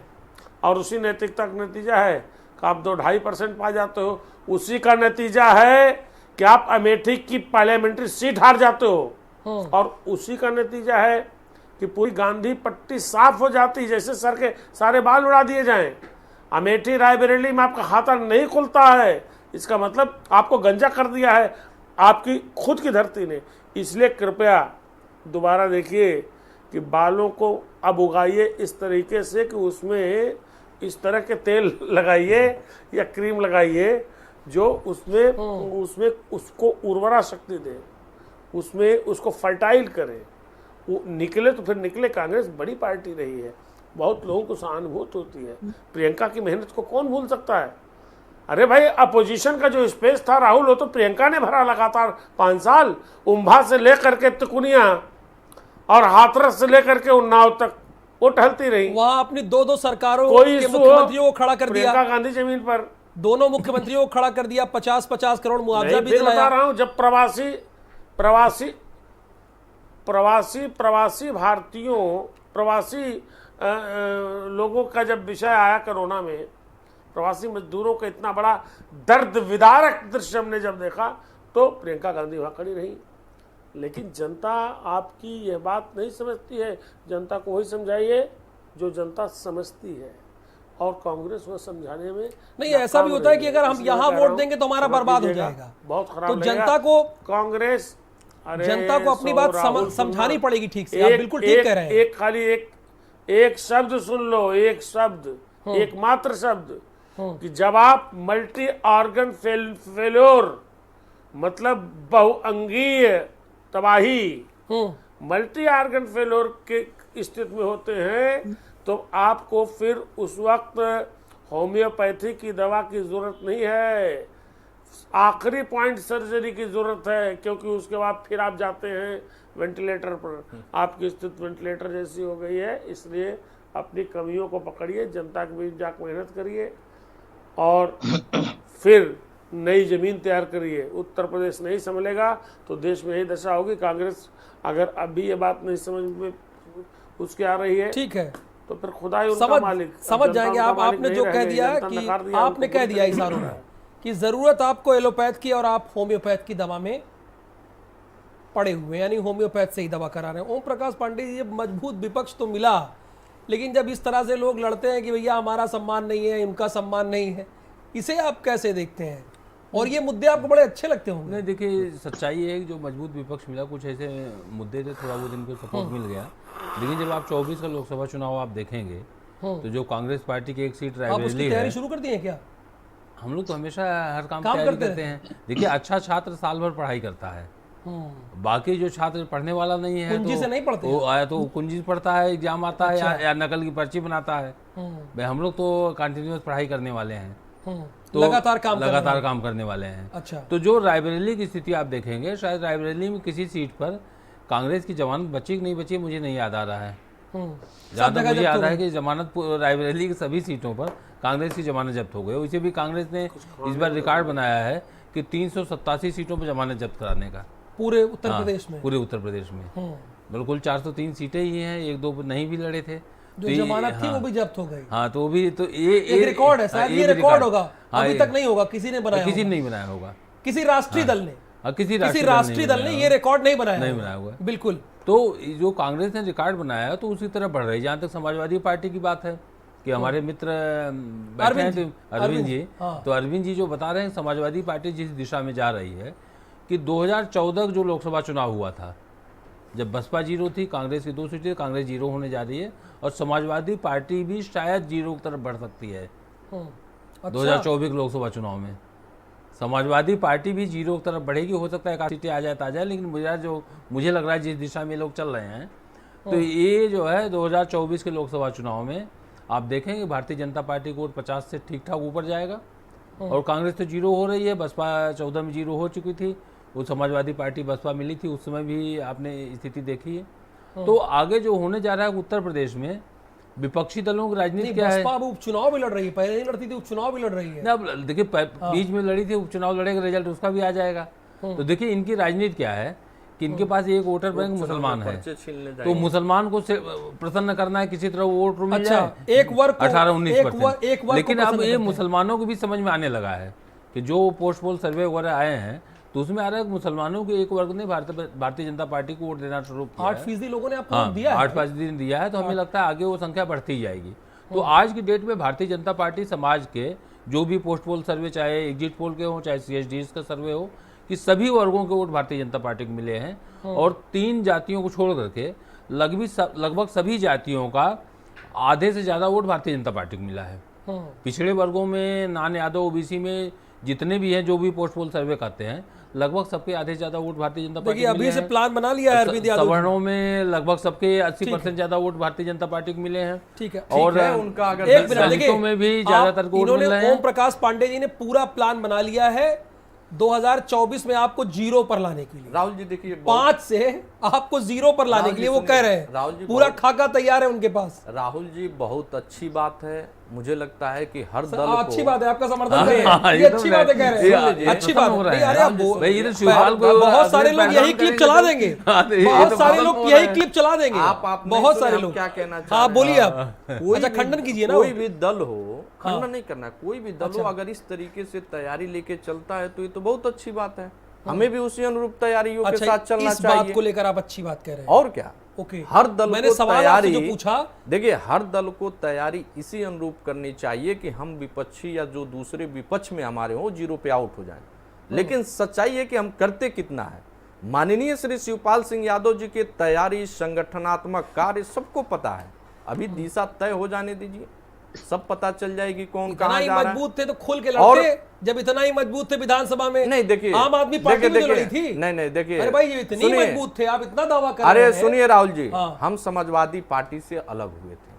B: और उसी नैतिकता का नतीजा है कि आप 2-2.5% पा जाते हो। उसी का नतीजा है कि आप अमेठी की पार्लियामेंट्री सीट हार जाते हो, और उसी का नतीजा है कि पूरी गांधी पट्टी साफ हो जाती, जैसे सर के सारे बाल उड़ा दिए जाएं। अमेठी रायबरेली में आपका खाता नहीं खुलता है, इसका मतलब आपको गंजा कर दिया है आपकी खुद की धरती ने। इसलिए कृपया दोबारा देखिए कि बालों को अब उगाइए इस तरीके से कि उसमें इस तरह के तेल लगाइए या क्रीम लगाइए जो उसमें उसको उर्वरा शक्ति दे, उसमें उसको फर्टाइल करे, वो निकले तो फिर निकले। कांग्रेस बड़ी पार्टी रही है, बहुत लोगों को सहानुभूति होती है। प्रियंका की मेहनत को कौन भूल सकता है? अरे भाई, अपोजिशन का जो स्पेस था राहुल, वो तो प्रियंका ने भरा लगातार 5 साल, उम्भा से लेकर के तिकुनिया और हाथरस से लेकर के उन्नाव तक वो टहलती रही।
A: वहां अपनी 2-2 सरकारों
B: कोई
A: के मुख्यमंत्रियों को खड़ा कर दिया,
B: प्रियंका गांधी जमीन पर
A: दोनों मुख्यमंत्रियों को खड़ा कर दिया, 50-50 करोड़ मुआवजा भी
B: फिर बता
A: दिलाया।
B: रहा हूं, जब प्रवासी भारतीयों, प्रवासी लोगों का जब विषय आया कोरोना में, प्रवासी मजदूरों का इतना बड़ा दर्द विदारक दृश्य हमने जब देखा, तो प्रियंका गांधी वहां खड़ी रही। लेकिन जनता आपकी यह बात नहीं समझती है। जनता को वही समझाइए जो जनता समझती है, और कांग्रेस वो समझाने में
A: नहीं, ऐसा भी होता है कि अगर हम यहाँ वोट देंगे तो हमारा बर्बाद हो जाएगा,
B: बहुत खराब
A: तो
B: लगेगा।
A: जनता को
B: कांग्रेस
A: जनता को अपनी बात समझानी पड़ेगी ठीक से। आप बिल्कुल ठीक कह रहे हैं।
B: एक खाली एक शब्द सुन लो, एक शब्द, एक मात्र शब्द कि जब आप मल्टी ऑर्गन फेल्योर मतलब बहुअंगीय तबाही, मल्टी ऑर्गन फेल्योर के स्थिति में होते हैं, तो आपको फिर उस वक्त होम्योपैथी की दवा की जरूरत नहीं है, आखिरी पॉइंट सर्जरी की जरूरत है, क्योंकि उसके बाद फिर आप जाते हैं वेंटिलेटर पर। आपकी स्थिति वेंटिलेटर जैसी हो गई है। इसलिए अपनी कमियों को पकड़िए, जनता के बीच जाकर मेहनत करिए और फिर नई जमीन तैयार करिए। उत्तर प्रदेश नहीं संभलेगा तो देश में यही दशा होगी। कांग्रेस अगर अभी ये बात नहीं समझ में उसके आ रही है,
A: ठीक है,
B: तो फिर खुदा ही उनका मालिक,
A: समझ जाएंगे
B: उनका
A: आप।
B: मालिक
A: आपने
B: नहीं
A: जो
B: रह
A: कह
B: गई,
A: दिया
B: जनता
A: कि
B: नकार दिया,
A: आपने
B: उनको
A: कह दिया इशारों में कि जरूरत आपको एलोपैथ की और आप होम्योपैथ की दवा में पड़े हुए, यानी होम्योपैथ से ही दवा करा रहे हैं। ओम प्रकाश पांडे जी, मजबूत विपक्ष तो मिला, लेकिन जब इस तरह से लोग लड़ते हैं कि भैया हमारा सम्मान नहीं है, उनका सम्मान नहीं है, इसे आप कैसे देखते हैं? और ये मुद्दे आपको बड़े अच्छे लगते होंगे।
C: नहीं, देखिए सच्चाई है कि जो मजबूत विपक्ष मिला, कुछ ऐसे मुद्दे थे, थोड़ा बहुत इनको सपोर्ट मिल गया। लेकिन जब आप 24 का लोकसभा चुनाव आप देखेंगे तो जो कांग्रेस पार्टी की एक सीट
A: आप
C: रायबरेली
A: उसकी
C: है,
A: तैयारी शुरू कर दी है क्या?
C: हम लोग तो हमेशा हर काम
A: काम
C: तैयारी
A: करते
C: करते हैं। देखिए, अच्छा छात्र साल भर पढ़ाई करता है, बाकी जो छात्र पढ़ने वाला नहीं है
A: कुंजी
C: तो
A: से नहीं पढ़ते
C: वो आया तो कुंजी पढ़ता है, एग्जाम आता है या नकल की पर्ची बनाता है। भाई हम लोग तो कंटिन्यूस पढ़ाई करने वाले हैं, तो
A: लगातार काम
C: करने वाले हैं।
A: अच्छा,
C: तो जो रायबरेली की स्थिति आप देखेंगे, शायद रायबरेली में किसी सीट पर कांग्रेस की जमानत बची कि नहीं बची मुझे नहीं याद आ रहा है। जहाँ तक मुझे याद है कि जमानत रायबरेली की सभी सीटों पर कांग्रेस की जमानत जब्त हो गई। उसे भी कांग्रेस ने इस बार रिकॉर्ड बनाया है कि 387 सीटों पर जमानत जब्त कराने का
A: पूरे उत्तर प्रदेश में।
C: पूरे उत्तर प्रदेश में बिल्कुल 403 सीटें ही हैं, एक दो नहीं भी लड़े थे,
A: जो जमानत थी वो भी जब्त हो गई।
C: हाँ, तो वो भी तो ये
A: एक रिकॉर्ड है शायद, ये रिकॉर्ड होगा, अभी तक नहीं होगा, किसी ने बनाया,
C: किसी ने नहीं बनाया होगा,
A: किसी राष्ट्रीय दल ने,
C: किसी
A: राष्ट्रीय दल ने ये रिकॉर्ड नहीं बनाया
C: हुआ।
A: बिल्कुल।
C: तो जो कांग्रेस ने रिकॉर्ड बनाया तो उसी तरह बढ़ रही। जहाँ तक समाजवादी पार्टी की बात है कि हमारे मित्र बैठे हैं अरविंद जी, तो अरविंद जी जो बता रहे हैं समाजवादी पार्टी जिस दिशा में जा रही है कि 2014 जो लोकसभा चुनाव हुआ था, जब बसपा 0 थी, कांग्रेस की 2 सीटें, कांग्रेस 0 होने जा रही है और समाजवादी पार्टी भी शायद 0 की तरफ बढ़ सकती है। 2024 के लोकसभा चुनाव में समाजवादी पार्टी भी 0 की तरफ बढ़ेगी। हो सकता है एक सीटें आ जाए, लेकिन मुझे लग रहा है जिस दिशा में लोग चल रहे हैं, तो ये जो है 2024 के लोकसभा चुनाव में आप देखेंगे भारतीय जनता पार्टी को 50 से ठीक ठाक ऊपर जाएगा और कांग्रेस तो 0 हो रही है, बसपा 14 में 0 हो चुकी थी, वो समाजवादी पार्टी बसपा मिली थी, उस समय भी आपने स्थिति देखी है। तो आगे जो होने जा रहा है उत्तर प्रदेश में विपक्षी दलों की राजनीति क्या है?
A: बसपा अब उपचुनाव भी लड़ रही है, पहले नहीं लड़ती थी, उपचुनाव भी लड़ रही है।
C: अब देखिए बीच में लड़ी थी, उपचुनाव लड़ेगा, रिजल्ट उसका भी आ जाएगा। तो देखिए इनकी राजनीति क्या है कि इनके पास एक वोटर बैंक मुसलमान है, तो मुसलमान को प्रसन्न करना है, किसी तरह वोट मिल जाए,
A: एक वर्ग
C: 18-19%। लेकिन अब ये मुसलमानों को भी समझ में आने लगा है कि जो पोस्ट पोल सर्वे वगैरह आए हैं तो उसमें आ रहा है कि मुसलमानों के एक वर्ग ने भारतीय जनता पार्टी को वोट देना शुरू किया।
A: 8% लोगों ने आपको दिया है।
C: 8% दिया है, तो हमें लगता है आगे वो संख्या बढ़ती जाएगी। तो आज की डेट में भारतीय जनता पार्टी समाज के जो भी पोस्ट पोल सर्वे, चाहे एग्जिट पोल के हो, चाहे CSDS का सर्वे हो, कि सभी वर्गों के वोट भारतीय जनता पार्टी को मिले हैं और 3 जातियों को छोड़ करके लगभग सभी जातियों का आधे से ज्यादा वोट भारतीय जनता पार्टी को मिला है। पिछड़े वर्गों में नान यादव OBC में जितने भी हैं, जो भी पोस्ट पोल सर्वे करते हैं, लगभग सबके आधे से ज्यादा वोट भारतीय जनता पार्टी को
A: अभी से प्लान बना लिया है अरविंद यादव।
C: सवर्णों में लगभग सबके 80% ज्यादा वोट भारतीय जनता पार्टी को मिले हैं।
A: ठीक है,
C: और
D: उनका अगर
A: एक मिनट,
C: दलितों में भी ज्यादातर वोट मिल रहे हैं।
A: ओम प्रकाश पांडे जी ने पूरा प्लान बना लिया है 2024 में आपको 0 पर लाने के लिए।
D: राहुल जी देखिए,
A: 5 से आपको 0 पर लाने के लिए वो कह रहे
D: राहुल
A: हैं,
D: जी
A: पूरा खाका तैयार है उनके पास।
D: राहुल जी बहुत अच्छी बात है, मुझे लगता है कि हर दल
A: अच्छी
D: को
A: बात है, आपका समर्थन कर रहे हैं, ये अच्छी बात है, कह रहे हैं, अच्छी बात है। नहीं, अरे आप बहुत सारे लोग यही क्लिप चला देंगे, बहुत सारे लोग यही क्लिप चला देंगे, बहुत सारे लोग।
D: क्या कहना चाहिए?
A: हाँ बोलिए आप। अच्छा, खंडन कीजिए ना।
D: कोई भी दल हो, खंडन नहीं करना, कोई भी दल हो अगर इस तरीके से तैयारी लेके चलता है तो ये तो बहुत अच्छी बात है। हमें भी उसी अनुरूप तैयारियों के साथ चलना
A: इस
D: चाहिए।
A: बात को लेकर आप अच्छी बात कह रहे हैं।
D: और क्या,
A: ओके,
D: हर दल
A: मैंने
D: को
A: सवाल
D: तैयारी
A: आपसे जो पूछा,
D: देखिए हर दल को तैयारी इसी अनुरूप करनी चाहिए कि हम विपक्षी या जो दूसरे विपक्ष में हमारे हो 0 पे आउट हो जाएं। लेकिन सच्चाई है कि हम करते कितना है। माननीय श्री शिवपाल सिंह यादव जी के तैयारी, संगठनात्मक कार्य सबको पता है। अभी दिशा तय हो जाने दीजिए, सब पता चल जाएगी कौन
A: इतना
D: कहाँ
A: ही
D: जा रहा है।
A: मजबूत थे तो खुल के
D: और-
A: लड़ते, जब इतना ही मजबूत थे विधानसभा में।
D: नहीं देखिए,
A: आम आदमी पार्टी में जो लड़ी थी।
D: नहीं देखिए,
A: अरे भाई ये इतनी
D: सुनिए,
A: मजबूत थे, आप इतना दावा कर रहे
D: अरे
A: हैं।
D: सुनिए राहुल जी,
A: हाँ।
D: हम समाजवादी पार्टी से अलग हुए थे।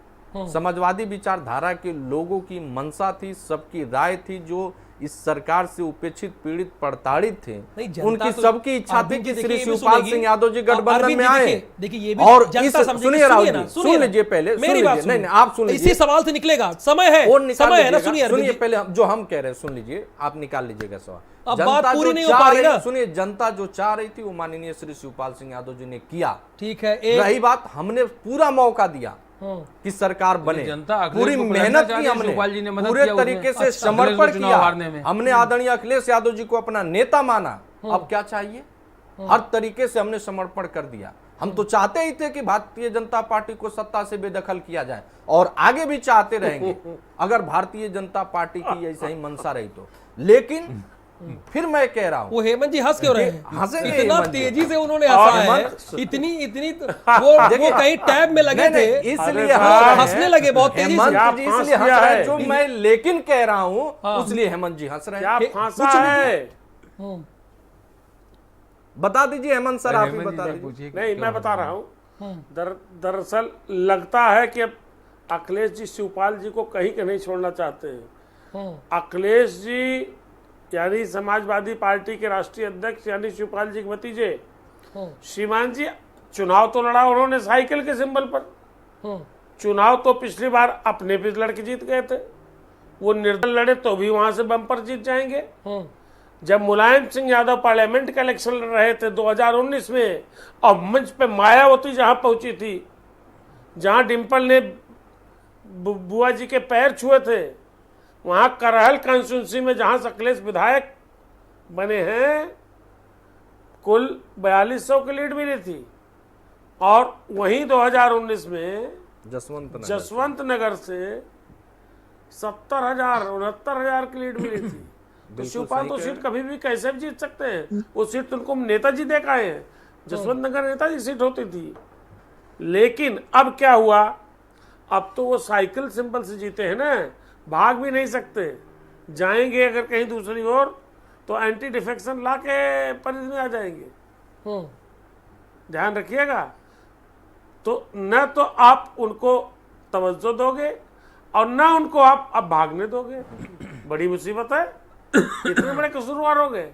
D: समाजवादी विचारधारा के लोगों की मंशा थी, सबकी राय थी, जो इस सरकार से उपेक्षित, पीड़ित, प्रताड़ित थे,
A: नहीं, जनता
D: उनकी
A: तो-
D: सबकी इच्छा थी
A: अरविंद
D: कि
A: जी
D: श्री
A: देखिए, ये भी
D: शिवपाल
A: सुनेगी।
D: सिंह यादव जी गठबंधन
A: अरविंद
D: में
A: जी
D: आए।
A: देखिए ये भी
D: और
A: जनता
D: इस
A: समझेगी।
D: सुनिए राहुल
A: ना,
D: जी, सुन लीजिए पहले,
A: मेरी बात
D: नहीं नहीं आप सुन
A: इसी
D: लीजिए,
A: सवाल से निकलेगा, समय है,
D: और निकाल
A: समय है ना,
D: लीजिएगा।
A: सुनिए अरविंद
D: सुनिए
A: जी।
D: पहले जो हम कह रहे हैं सुन लीजिए, आप निकाल लीजिएगा सवाल।
A: अब
D: जनता
A: बात पूरी
D: जो
A: नहीं हो
D: चाह
A: पा रही
D: रही-
A: ना।
D: सुनिए, जनता जो चाह रही थी वो माननीय श्री शिवपाल सिंह यादव जी ने किया।
A: ठीक है,
D: रही बात, हमने पूरा मौका दिया कि सरकार बने,
C: जनता अखिलेश
D: पूरी
C: को पलटना
D: मेहनत
C: चाह
D: की
C: रही है, शिवपाल जी ने
D: हमने,
C: मदद
D: पूरे
C: किया उसमें।
D: तरीके से
C: अच्छा,
D: समर्पण
C: अखिलेश को
D: किया,
C: चुनाव हारने में।
D: हमने आदरणीय अखिलेश यादव जी को अपना नेता माना। अब क्या चाहिए? हर तरीके से हमने समर्पण कर दिया। हम तो चाहते ही थे कि भारतीय जनता पार्टी को सत्ता से बेदखल किया जाए, और आगे भी चाहते रहेंगे अगर भारतीय जनता पार्टी की ऐसा ही मंशा रही तो। लेकिन फिर मैं कह रहा हूं,
A: वो हेमंत जी हंस क्यों रहे हैं?
D: हंसेंगे
A: इतना
D: हेमंत जी।
A: तेजी से उन्होंने हंसा है,
D: हेमंत-
A: इतनी वो कहीं टैब में लगे
D: नहीं,
A: थे,
D: नहीं, इसलिए
B: अरे
D: हंस रहे हैं।
A: हंसने लगे बहुत तेजी से।
D: हेमंत
B: क्या
D: जी
B: फांस
D: इसलिए हंस
B: किया
D: रहे हैं,
B: है?
D: जो मैं लेकिन कह रहा हूं
A: हाँ।
D: उसलिए हेमंत जी हंस रहे
B: क्या
D: हैं।
B: फांसा है?
D: बता दीजिए हेमंत सर, आप ही
C: हेमंत जी
D: बता
C: से
D: दीजिए।
C: पूछिए कि
B: नहीं,
C: क्यों
B: मैं बता
C: हंस
B: रहा हूँ। दरअसल लगता है कि अब अखिलेश जी शिवपाल जी को कहीं का नहीं छोड़ना चाहते हैं। अखिलेश जी यानी समाजवादी पार्टी के राष्ट्रीय अध्यक्ष यानी शिवपाल जी के भतीजे श्रीमान जी, चुनाव तो लड़ा उन्होंने साइकिल के सिंबल पर। चुनाव तो पिछली बार अपने भी लड़के जीत गए थे, वो निर्दल लड़े तो भी वहां से बम्पर जीत जाएंगे। जब मुलायम सिंह यादव पार्लियामेंट का इलेक्शन लड़ रहे थे 2019 में, और मंच पे मायावती जहां पहुंची थी, जहां डिम्पल ने बुआ जी के पैर छुए थे, वहां करहल कॉन्स्टिट्यूंसी में जहां से अखिलेश विधायक बने हैं, कुल 4200 की लीड मिली थी। और वहीं 2019 में जसवंत नगर से 70,000 69,000 की लीड मिली थी। तो शिवपाल तो सीट कभी भी कैसे भी जीत सकते हैं। वो सीट तो उनको नेताजी दे के आए हैं, जसवंत नगर नेताजी सीट होती थी। लेकिन अब क्या हुआ, अब तो वो साइकिल सिंबल से जीते हैं ना, भाग भी नहीं सकते। जाएंगे अगर कहीं दूसरी ओर तो एंटी डिफेक्शन ला के परिधि में आ जाएंगे। ध्यान रखिएगा। तो न तो आप उनको तवज्जो दोगे और न उनको आप अब भागने दोगे। बड़ी मुसीबत है, इतने बड़े कसूरवार हो गए।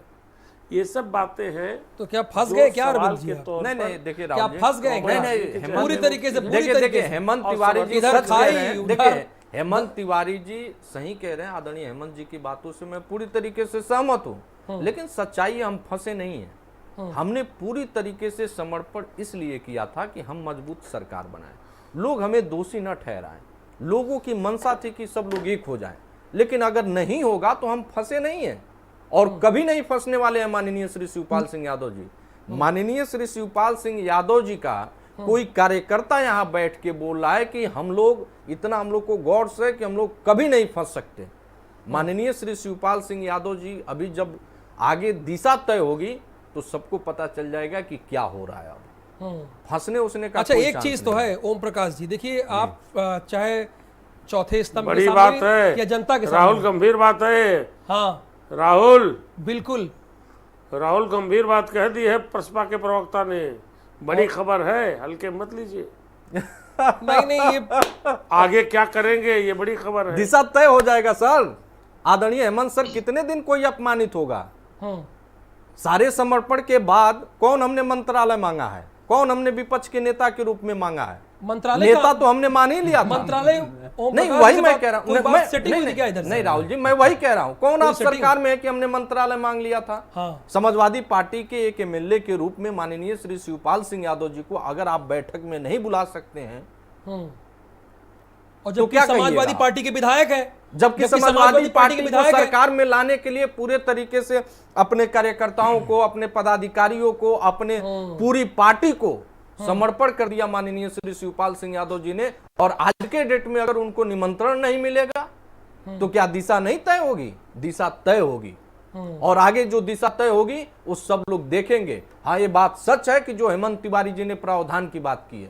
B: ये सब बातें हैं।
A: तो क्या फंस
B: जो
A: गए क्या
B: सवाल
A: अरविंद जी
B: के
A: आप?
B: तौर
D: नहीं
B: पर-
D: नहीं देखिए
A: क्या
D: राहुल जी,
A: फंस गए क्या?
D: नहीं नहीं
A: पूरी तरीके से, पूरी
D: देखिए
A: तरीके
D: देखिए
A: से।
D: हेमंत
B: और
D: तिवारी जी
A: इधर
D: सच कह
A: खाई,
D: रहे हैं।
A: उधर-
D: देखिए हेमंत तिवारी जी सही कह रहे हैं, आदरणीय हेमंत जी की बातों से मैं पूरी तरीके से सहमत हूँ। लेकिन सच्चाई, हम फंसे नहीं है। हमने पूरी तरीके से समर्पण इसलिए किया था कि हम मजबूत सरकार बनाए, लोग हमें दोषी न ठहराएं। लोगों की मंशा थी कि सब लोग एक हो जाएं, लेकिन अगर नहीं होगा तो हम फंसे नहीं हैं और कभी नहीं फंसने वाले हैं। माननीय श्री शिवपाल सिंह यादव जी, माननीय श्री शिवपाल सिंह यादव जी का कोई कार्यकर्ता यहाँ बैठ के बोल रहा है कि हम लोग इतना, हम लोग को गौर से कि हम लोग कभी नहीं फंस सकते। माननीय श्री शिवपाल सिंह यादव जी, अभी जब आगे दिशा तय होगी तो सबको पता चल जाएगा कि क्या हो रहा है। अब फंसने उसने का
A: अच्छा,
D: कोई
A: एक
D: चांस
A: चीज तो
D: नहीं
A: है ओम प्रकाश जी, देखिए आप चाहे चौथे स्तंभ के
B: बड़ी
A: सामने
B: बात है
A: या जनता के
B: राहुल,
A: सामने।
B: गंभीर बात है
A: हाँ
B: राहुल।
A: बिल्कुल।
B: राहुल गंभीर बात कह दी है प्रसपा के प्रवक्ता ने। बड़ी खबर है, हल्के मत लीजिए।
A: नहीं नहीं, ये
B: आगे क्या करेंगे ये बड़ी खबर है।
D: दिशा तय हो जाएगा सर। आदरणीय हेमंत सर, कितने दिन कोई अपमानित होगा? सारे समर्पण के बाद कौन हमने मंत्रालय मांगा है? कौन हमने विपक्ष के नेता के रूप में मांगा है?
A: मंत्रालय
D: नेता
A: का
D: तो हमने मान ही लिया था।
A: मंत्रालय ओम
D: नहीं,
A: प्रकाश
D: वही
A: से
D: मैं
A: बात-
D: कह रहा हूँ।
A: कोई
D: नहीं,
A: बात
D: मैं-
A: सेटिंग
D: नहीं,
A: हुई थी क्या इधर से?
D: नहीं राहुल जी, मैं वही कह रहा हूँ। कौन आप
A: सेटिंग-
D: सरकार में है कि हमने मंत्रालय मांग लिया था?
A: हाँ।
D: समाजवादी पार्टी के एक एमएलए के रूप में माननीय श्री शिवपाल सिंह यादव जी को अगर आप बैठक में नहीं बुला सकते हैं,
A: और
D: तो
A: जबकि
D: क्या
A: समाजवादी
D: कहिएगा?
A: पार्टी के विधायक है,
D: जबकि समाजवादी पार्टी
A: के
D: को
A: विधायक है।
D: सरकार में लाने के लिए पूरे तरीके से अपने कार्यकर्ताओं को, अपने पदाधिकारियों को, अपने पूरी पार्टी को समर्पण कर दिया माननीय श्री शिवपाल सिंह यादव जी ने। और आज के डेट में अगर उनको निमंत्रण नहीं मिलेगा तो क्या दिशा नहीं तय होगी? दिशा तय होगी। और आगे जो दिशा तय होगी वो सब लोग देखेंगे। हाँ, ये बात सच है कि जो हेमंत तिवारी जी ने प्रावधान की बात की है,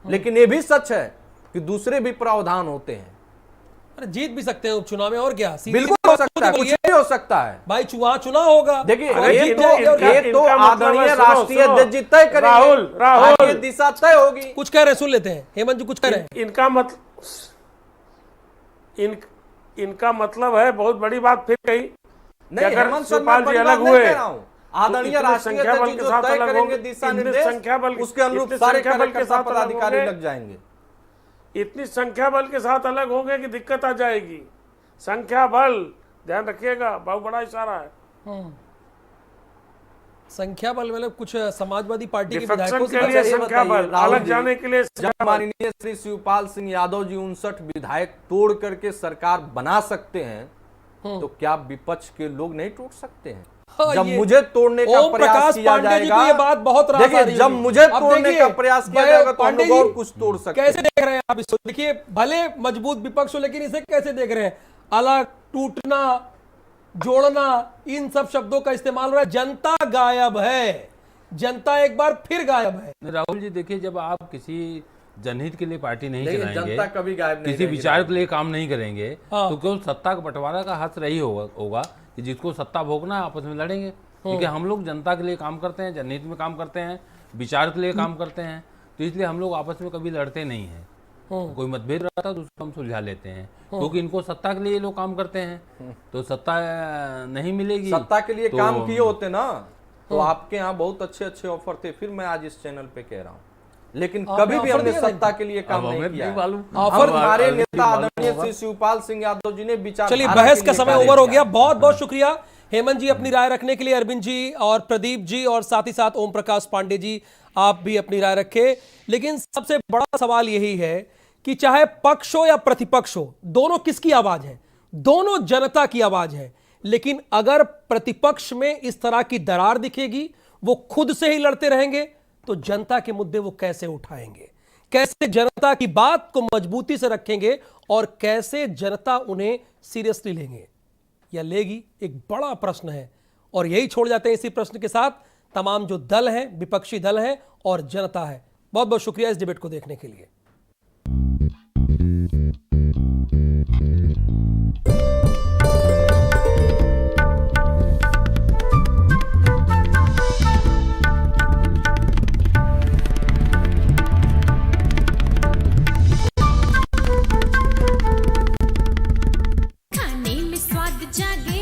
D: लेकिन ये भी सच है कि दूसरे भी प्रावधान होते हैं।
A: अरे जीत भी सकते हैं उपचुनाव में, और क्या? सीधी
D: बिल्कुल
A: सी
D: हो
A: बात
D: सकता है,
A: खुद
D: कुछ
A: बोलिए।
D: भी हो सकता है
A: भाई चुनाव होगा।
D: देखिए
B: अरे
D: ये
B: ये
D: तो
B: इनका मतलब
D: आदरणीय
B: है, सुनो,
D: राष्ट्रीय
B: सुनो।
D: अध्यक्ष जी तय करेंगे,
B: राहुल।
D: आगे दिशा तय होगी।
A: कुछ कह रहे हैं, सुन लेते हैं। हेमंत जी कुछ कह रहे हैं।
B: इनका मतलब है, बहुत बड़ी बात फिर कही।
D: नहीं,
B: अगर
D: हेमंत सर,
B: शिवपाल
D: मैं
B: जी
D: बड़ी
B: अलग
D: बात नहीं
B: हुए
D: कह रहा हूं। आदरणीय
B: इतने
D: राष्ट्रीय
B: संख्या
D: अध्यक्ष
B: बल
D: जी
B: के
D: जो
B: साथ
D: तय
B: अलग
D: करेंगे
B: होंगे,
D: दिशा
B: इतने
D: निर्देश,
B: संख्या बल
D: उसके अनुरूप
B: इतने
D: सारे
B: संख्या बल के
D: कार्यकर्ता
B: साथ अलग
D: पदाधिकारी
B: होंगे।
D: लग जाएंगे।
B: इतनी संख्या बल के साथ अलग होंगे कि दिक्कत आ जाएगी। संख्या बल, ध्यान रखिएगा, बहुत बड़ा इशारा है।
A: संख्या बल मतलब कुछ समाजवादी पार्टी के
B: डिफेक्शन
A: विधायकों से
B: के लिए
D: अच्छा, ये
B: संख्या
D: बताइए,
B: बल,
D: राहुल
B: अलग
D: जी,
B: जाने के लिए
D: जब
B: संख्या बल।
D: माननीय श्री शिवपाल सिंह यादव जी 59 विधायक तोड़ करके सरकार बना सकते हैं, तो क्या विपक्ष के लोग नहीं टूट सकते हैं?
A: हाँ,
D: जब
A: ये
D: मुझे तोड़ने का
A: ओम
D: प्रयास
A: प्रकाश
D: किया
A: पांडे जी
D: जाएगा,
A: को ये बात बहुत रास आ
D: देखिए
A: रही
D: जब
A: होगी।
D: मुझे
A: अब
D: तोड़ने
A: देखिए,
D: का प्रयास किया जाएगा तो हम
A: पांडे
D: लोग
A: जी
D: और कुछ तोड़ सकते
A: कैसे
D: हैं।
A: देख रहे हैं आप इसको? देखिए, भले मजबूत विपक्ष हो, लेकिन इसे कैसे देख रहे हैं? अलग, टूटना, जोड़ना, इन सब शब्दों का इस्तेमाल हो रहा है। जनता गायब है, जनता एक बार फिर गायब है।
C: राहुल जी देखिए, जब आप किसी जनहित के लिए पार्टी नहीं
D: देखिए,
C: चलाएंगे,
D: जनता कभी गायब नहीं
C: किसी
D: रहेगी,
C: विचार के लिए काम नहीं करेंगे,
A: हाँ।
C: तो केवल सत्ता का बंटवारा का हक रही होगा कि जिसको सत्ता भोगना है आपस में लड़ेंगे। क्योंकि हम लोग जनता के लिए काम करते हैं, जनहित में काम करते हैं, विचार के लिए काम करते हैं, तो इसलिए हम लोग आपस में कभी लड़ते नहीं हैं। कोई मतभेद रहता है तो उसको हम सुलझा लेते हैं, क्योंकि इनको सत्ता के लिए ये लोग काम करते हैं, तो सत्ता नहीं मिलेगी।
D: सत्ता के लिए
C: तो
D: काम किए होते ना, तो आपके यहाँ बहुत अच्छे अच्छे ऑफर थे, फिर मैं आज इस चैनल पे कह रहा हूँ। लेकिन
A: आपने
D: कभी भी
A: ऑफर
D: हमने
A: दिया
D: सत्ता के लिए काम
C: अब
D: नहीं
C: हमें
D: किया
C: नहीं
D: है।
C: मालूम।
A: ऑफर
C: अब
D: हमारे
C: अभी
D: नेता
C: मालूम
D: आदरणीय
C: होगा।
D: श्री शिवपाल सिंह यादव जी ने विचार।
A: चलिए, बहस का समय ओवर हो गया। बहुत बहुत शुक्रिया हेमंत जी अपनी राय रखने के लिए, अरविंद जी और प्रदीप जी, और साथ ही साथ ओम प्रकाश पांडे जी, आप भी अपनी राय रखे। लेकिन सबसे बड़ा सवाल यही है कि चाहे पक्ष हो या प्रतिपक्ष हो, दोनों किसकी आवाज है? दोनों जनता की आवाज है। लेकिन अगर प्रतिपक्ष में इस तरह की दरार दिखेगी, वो खुद से ही लड़ते रहेंगे, तो जनता के मुद्दे वो कैसे उठाएंगे? कैसे जनता की बात को मजबूती से रखेंगे? और कैसे जनता उन्हें सीरियसली लेंगे या लेगी? एक बड़ा प्रश्न है। और यही छोड़ जाते हैं इसी प्रश्न के साथ तमाम जो दल हैं, विपक्षी दल हैं और जनता है। बहुत बहुत शुक्रिया इस डिबेट को देखने के लिए।
F: खाने में स्वाद जागे,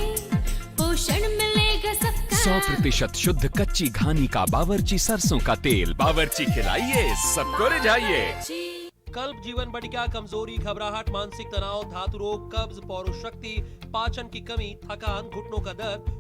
F: पोषण मिलेगा सबका।
G: 100% शुद्ध कच्ची घानी का बावर्ची सरसों का तेल। बावर्ची खिलाइए, सबको रिझाइए।
A: कल्प जीवन बटिका कमजोरी, घबराहट, मानसिक तनाव, धातु रोग, कब्ज, पौरुष शक्ति, पाचन की कमी, थकान, घुटनों का दर्द,